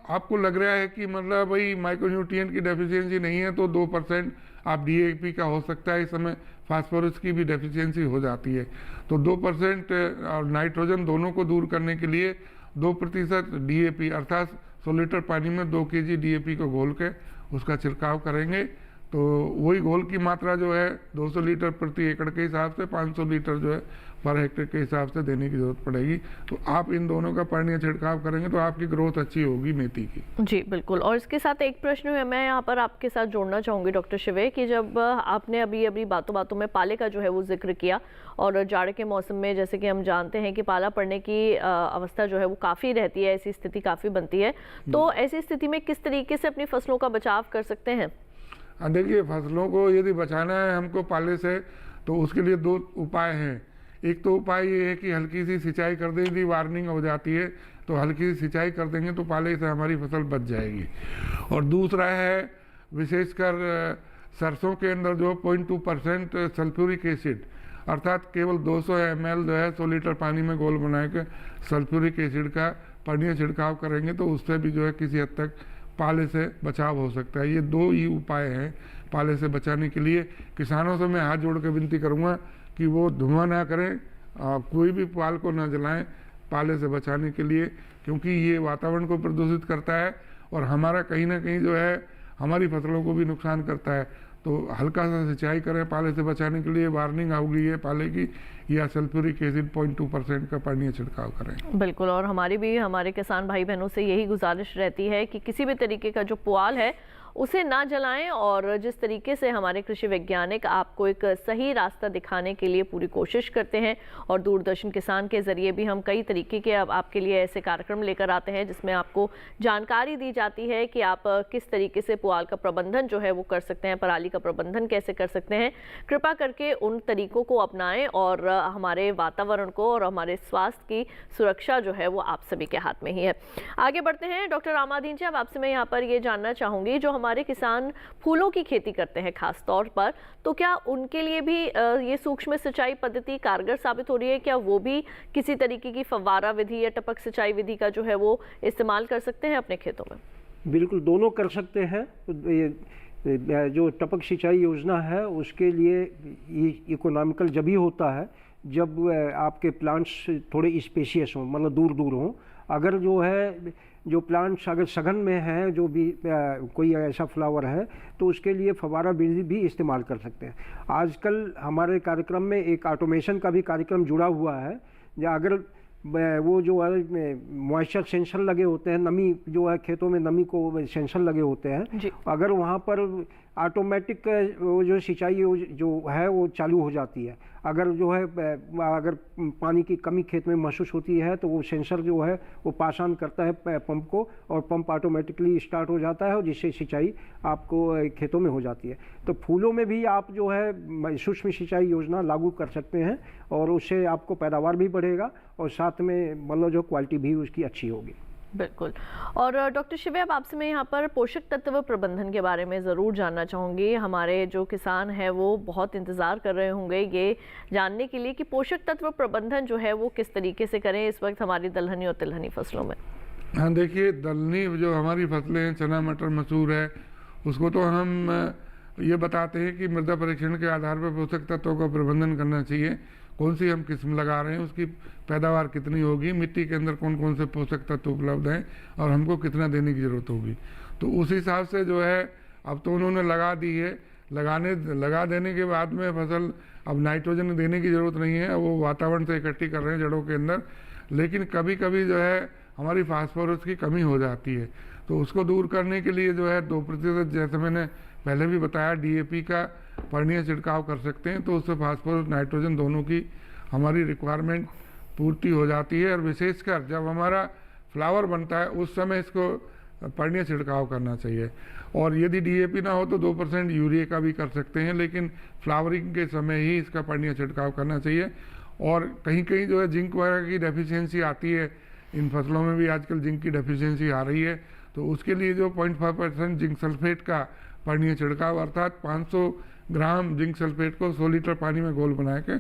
आपको लग रहा है कि मतलब भाई माइक्रोन्यूट्रिएंट की डेफिशिएंसी नहीं है तो 2% आप डीएपी का हो सकता है। इस समय फास्फोरस की भी डेफिशिएंसी हो जाती है, तो 2% और नाइट्रोजन दोनों को दूर करने के लिए 2% डीएपी अर्थात 100 लीटर पानी में 2 kg डीएपी को घोल के उसका छिड़काव करेंगे तो वही घोल की मात्रा जो है 200 लीटर प्रति एकड़ के हिसाब से 500 लीटर जो है पर हेक्टेयर के हिसाब से देने की जरूरत पड़ेगी। तो आप इन दोनों का पानी छिड़काव करेंगे तो आपकी ग्रोथ अच्छी होगी मेथी की। जी बिल्कुल। और इसके साथ एक प्रश्न है, मैं यहाँ पर आपके साथ जोड़ना चाहूँगी डॉक्टर शिवे कि जब आपने अभी बातों बातों में पाले का जो है वो जिक्र किया और जाड़े के मौसम में जैसे कि हम जानते हैं कि पाला पड़ने की अवस्था जो है वो काफ़ी रहती है, ऐसी स्थिति काफ़ी बनती है, तो ऐसी स्थिति में किस तरीके से अपनी फसलों का बचाव कर सकते हैं? देखिए, फसलों को यदि बचाना है हमको पाले से तो उसके लिए 2 उपाय हैं। एक तो उपाय ये है कि हल्की सी सिंचाई कर दें, यदि वार्निंग हो जाती है तो हल्की सी सिंचाई कर देंगे तो पाले से हमारी फसल बच जाएगी। और दूसरा है विशेषकर सरसों के अंदर जो 0.2% सल्फ्यूरिक एसिड अर्थात केवल 200 ml जो है 100 लीटर पानी में घोल बना के सल्फ्यूरिक एसिड का पानी छिड़काव करेंगे तो उससे भी जो है किसी हद तक पाले से बचाव हो सकता है। ये 2 ही उपाय हैं पाले से बचाने के लिए। किसानों से मैं हाथ जोड़ के विनती करूँगा कि वो धुआं ना करें, कोई भी पाल को ना जलाएं पाले से बचाने के लिए, क्योंकि ये वातावरण को प्रदूषित करता है और हमारा कहीं ना कहीं जो है हमारी फसलों को भी नुकसान करता है। तो हल्का सा सिंचाई करें पाले से बचाने के लिए, वार्निंग आ गई है पाले की, या सल्फ्यूरिक एसिड 0.2% का पानी छिड़काव करें। बिल्कुल। और हमारे किसान भाई बहनों से यही गुजारिश रहती है कि किसी भी तरीके का जो पुआल है उसे ना जलाएं और जिस तरीके से हमारे कृषि वैज्ञानिक आपको एक सही रास्ता दिखाने के लिए पूरी कोशिश करते हैं और दूरदर्शन किसान के ज़रिए भी हम कई तरीके के अब आपके लिए ऐसे कार्यक्रम लेकर आते हैं जिसमें आपको जानकारी दी जाती है कि आप किस तरीके से पुआल का प्रबंधन जो है वो कर सकते हैं, पराली का प्रबंधन कैसे कर सकते हैं। कृपा करके उन तरीकों को अपनाएं और हमारे वातावरण को और हमारे स्वास्थ्य की सुरक्षा जो है वो आप सभी के हाथ में ही है। आगे बढ़ते हैं डॉक्टर रामाधीन जी, अब आपसे मैं यहाँ पर ये जानना चाहूँगी, जो हमारे किसान फूलों की खेती करते हैं खास तौर पर, तो क्या उनके लिए भी ये सूक्ष्म सिंचाई पद्धति कारगर साबित हो रही है? क्या वो भी किसी तरीके की फव्वारा विधि या टपक सिंचाई विधि का जो है वो इस्तेमाल कर सकते हैं अपने खेतों में? बिल्कुल, दोनों कर सकते हैं। जो टपक सिंचाई योजना है उसके लिए इकोनॉमिकल जब ही होता है जब आपके प्लांट्स थोड़े स्पेशियस हों, मतलब दूर दूर हों। अगर जो है जो प्लांट्स अगर सघन में है, जो भी कोई ऐसा फ्लावर है, तो उसके लिए फव्वारा विधि भी इस्तेमाल कर सकते हैं। आजकल हमारे कार्यक्रम में एक ऑटोमेशन का भी कार्यक्रम जुड़ा हुआ है, या अगर वो जो है मॉइस्चर सेंसर लगे होते हैं, नमी जो है खेतों में नमी को सेंसर लगे होते हैं, अगर वहाँ पर ऑटोमेटिक वो जो सिंचाई जो है वो चालू हो जाती है। अगर जो है अगर पानी की कमी खेत में महसूस होती है तो वो सेंसर जो है वो पास ऑन करता है पंप को और पंप ऑटोमेटिकली स्टार्ट हो जाता है और जिससे सिंचाई आपको खेतों में हो जाती है। तो फूलों में भी आप जो है सूक्ष्म सिंचाई योजना लागू कर सकते हैं और उससे आपको पैदावार भी बढ़ेगा और साथ में मतलब जो क्वालिटी भी उसकी अच्छी होगी। बिल्कुल। और डॉक्टर शिवे, अब आपसे मैं यहाँ पर पोषक तत्व प्रबंधन के बारे में ज़रूर जानना चाहूँगी। हमारे जो किसान हैं वो बहुत इंतज़ार कर रहे होंगे ये जानने के लिए कि पोषक तत्व प्रबंधन जो है वो किस तरीके से करें इस वक्त हमारी दलहनी और तिलहनी फसलों में। हाँ, देखिए, दलहनी जो हमारी फसलें हैं, चना मटर मसूर है, उसको तो हम ये बताते हैं कि मृदा परीक्षण के आधार पर पोषक तत्वों का प्रबंधन करना चाहिए। कौन सी हम किस्म लगा रहे हैं, उसकी पैदावार कितनी होगी, मिट्टी के अंदर कौन कौन से पोषक तत्व उपलब्ध हैं और हमको कितना देने की ज़रूरत होगी। तो उस हिसाब से जो है अब तो उन्होंने लगा दी है, लगा देने के बाद में फसल अब नाइट्रोजन देने की ज़रूरत नहीं है, वो वातावरण से इकट्ठी कर रहे हैं जड़ों के अंदर। लेकिन कभी कभी जो है हमारी फास्फोरस की कमी हो जाती है, तो उसको दूर करने के लिए जो है 2% जैसे मैंने पहले भी बताया डीएपी का पर्णीय छिड़काव कर सकते हैं, तो उससे फास्फोरस नाइट्रोजन दोनों की हमारी रिक्वायरमेंट पूर्ति हो जाती है। और विशेषकर जब हमारा फ्लावर बनता है उस समय इसको पर्णीय छिड़काव करना चाहिए। और यदि डीएपी ना हो तो 2% यूरिया का भी कर सकते हैं, लेकिन फ्लावरिंग के समय ही इसका पर्णीय छिड़काव करना चाहिए। और कहीं कहीं जो है जिंक वगैरह की डेफिशिएंसी आती है, इन फसलों में भी आजकल जिंक की डेफिशिएंसी आ रही है, तो उसके लिए जो 0.5% जिंक सल्फेट का पर्णीय छिड़काव अर्थात 500 ग्राम जिंक सल्फेट को 100 लीटर पानी में घोल बना के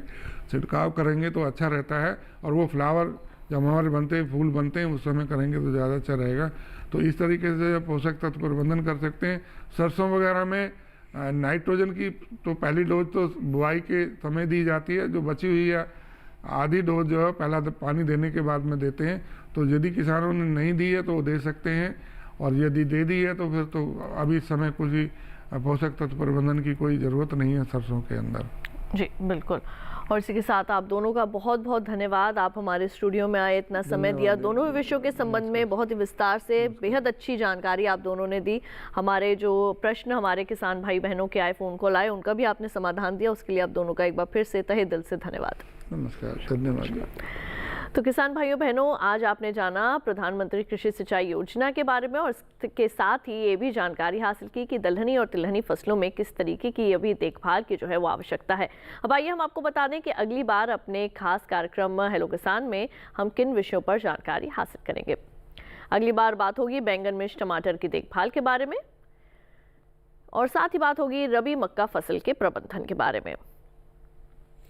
छिड़काव करेंगे तो अच्छा रहता है और वो फ्लावर जब हमारे बनते हैं फूल बनते हैं उस समय करेंगे तो ज़्यादा अच्छा रहेगा। तो इस तरीके से पोषक तत्व प्रबंधन कर सकते हैं। सरसों वगैरह में नाइट्रोजन की तो पहली डोज तो बुआई के समय दी जाती है, जो बची हुई है आधी डोज जो है पहला पानी देने के बाद में देते हैं। तो यदि किसानों ने नहीं दी है तो वो दे सकते हैं, और यदि दे दी है तो फिर तो अभी इस समय कुछ भी पोषक तत्व प्रबंधन की कोई ज़रूरत नहीं है सरसों के अंदर। जी बिल्कुल। और इसी के साथ आप दोनों का बहुत बहुत धन्यवाद, आप हमारे स्टूडियो में आए, इतना समय दिया, दोनों ही विषयों के संबंध में बहुत ही विस्तार से बेहद अच्छी जानकारी आप दोनों ने दी। हमारे जो प्रश्न हमारे किसान भाई बहनों के आए, फ़ोन कॉल आए, उनका भी आपने समाधान दिया, उसके लिए आप दोनों का एक बार फिर से तहे दिल से धन्यवाद। नमस्कार, धन्यवाद। तो किसान भाइयों बहनों, आज आपने जाना प्रधानमंत्री कृषि सिंचाई योजना के बारे में, और इसके साथ ही ये भी जानकारी हासिल की कि दलहनी और तिलहनी फसलों में किस तरीके की अभी देखभाल की जो है वो आवश्यकता है। अब आइए हम आपको बता दें कि अगली बार अपने खास कार्यक्रम हेलो किसान में हम किन विषयों पर जानकारी हासिल करेंगे। अगली बार बात होगी बैंगन, मिर्च, टमाटर की देखभाल के बारे में, और साथ ही बात होगी रबी मक्का फसल के प्रबंधन के बारे में।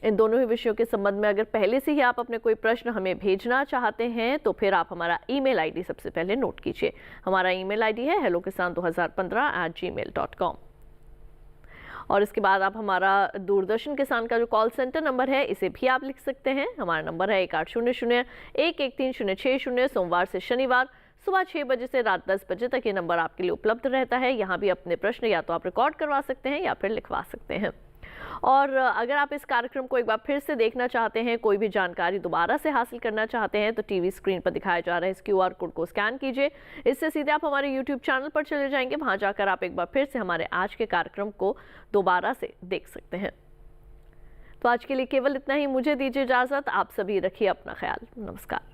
इन दोनों ही विषयों के संबंध में अगर पहले से ही आप अपने कोई प्रश्न हमें भेजना चाहते हैं तो फिर आप हमारा ईमेल आईडी सबसे पहले नोट कीजिए। हमारा ईमेल आईडी है hellokisan2015@gmail.com। और इसके बाद आप हमारा दूरदर्शन किसान का जो कॉल सेंटर नंबर है इसे भी आप लिख सकते हैं। हमारा नंबर है 1800-113-060। सोमवार से शनिवार सुबह 6 बजे से रात 10 बजे तक ये नंबर आपके लिए उपलब्ध रहता है। यहाँ भी अपने प्रश्न या तो आप रिकॉर्ड करवा सकते हैं या फिर लिखवा सकते हैं। और अगर आप इस कार्यक्रम को एक बार फिर से देखना चाहते हैं, कोई भी जानकारी दोबारा से हासिल करना चाहते हैं, तो टीवी स्क्रीन पर दिखाया जा रहा है इस QR कोड को स्कैन कीजिए। इससे सीधे आप हमारे YouTube चैनल पर चले जाएंगे। वहां जाकर आप एक बार फिर से हमारे आज के कार्यक्रम को दोबारा से देख सकते हैं। तो आज के लिए केवल इतना ही, मुझे दीजिए इजाजत। आप सभी रखिए अपना ख्याल। नमस्कार।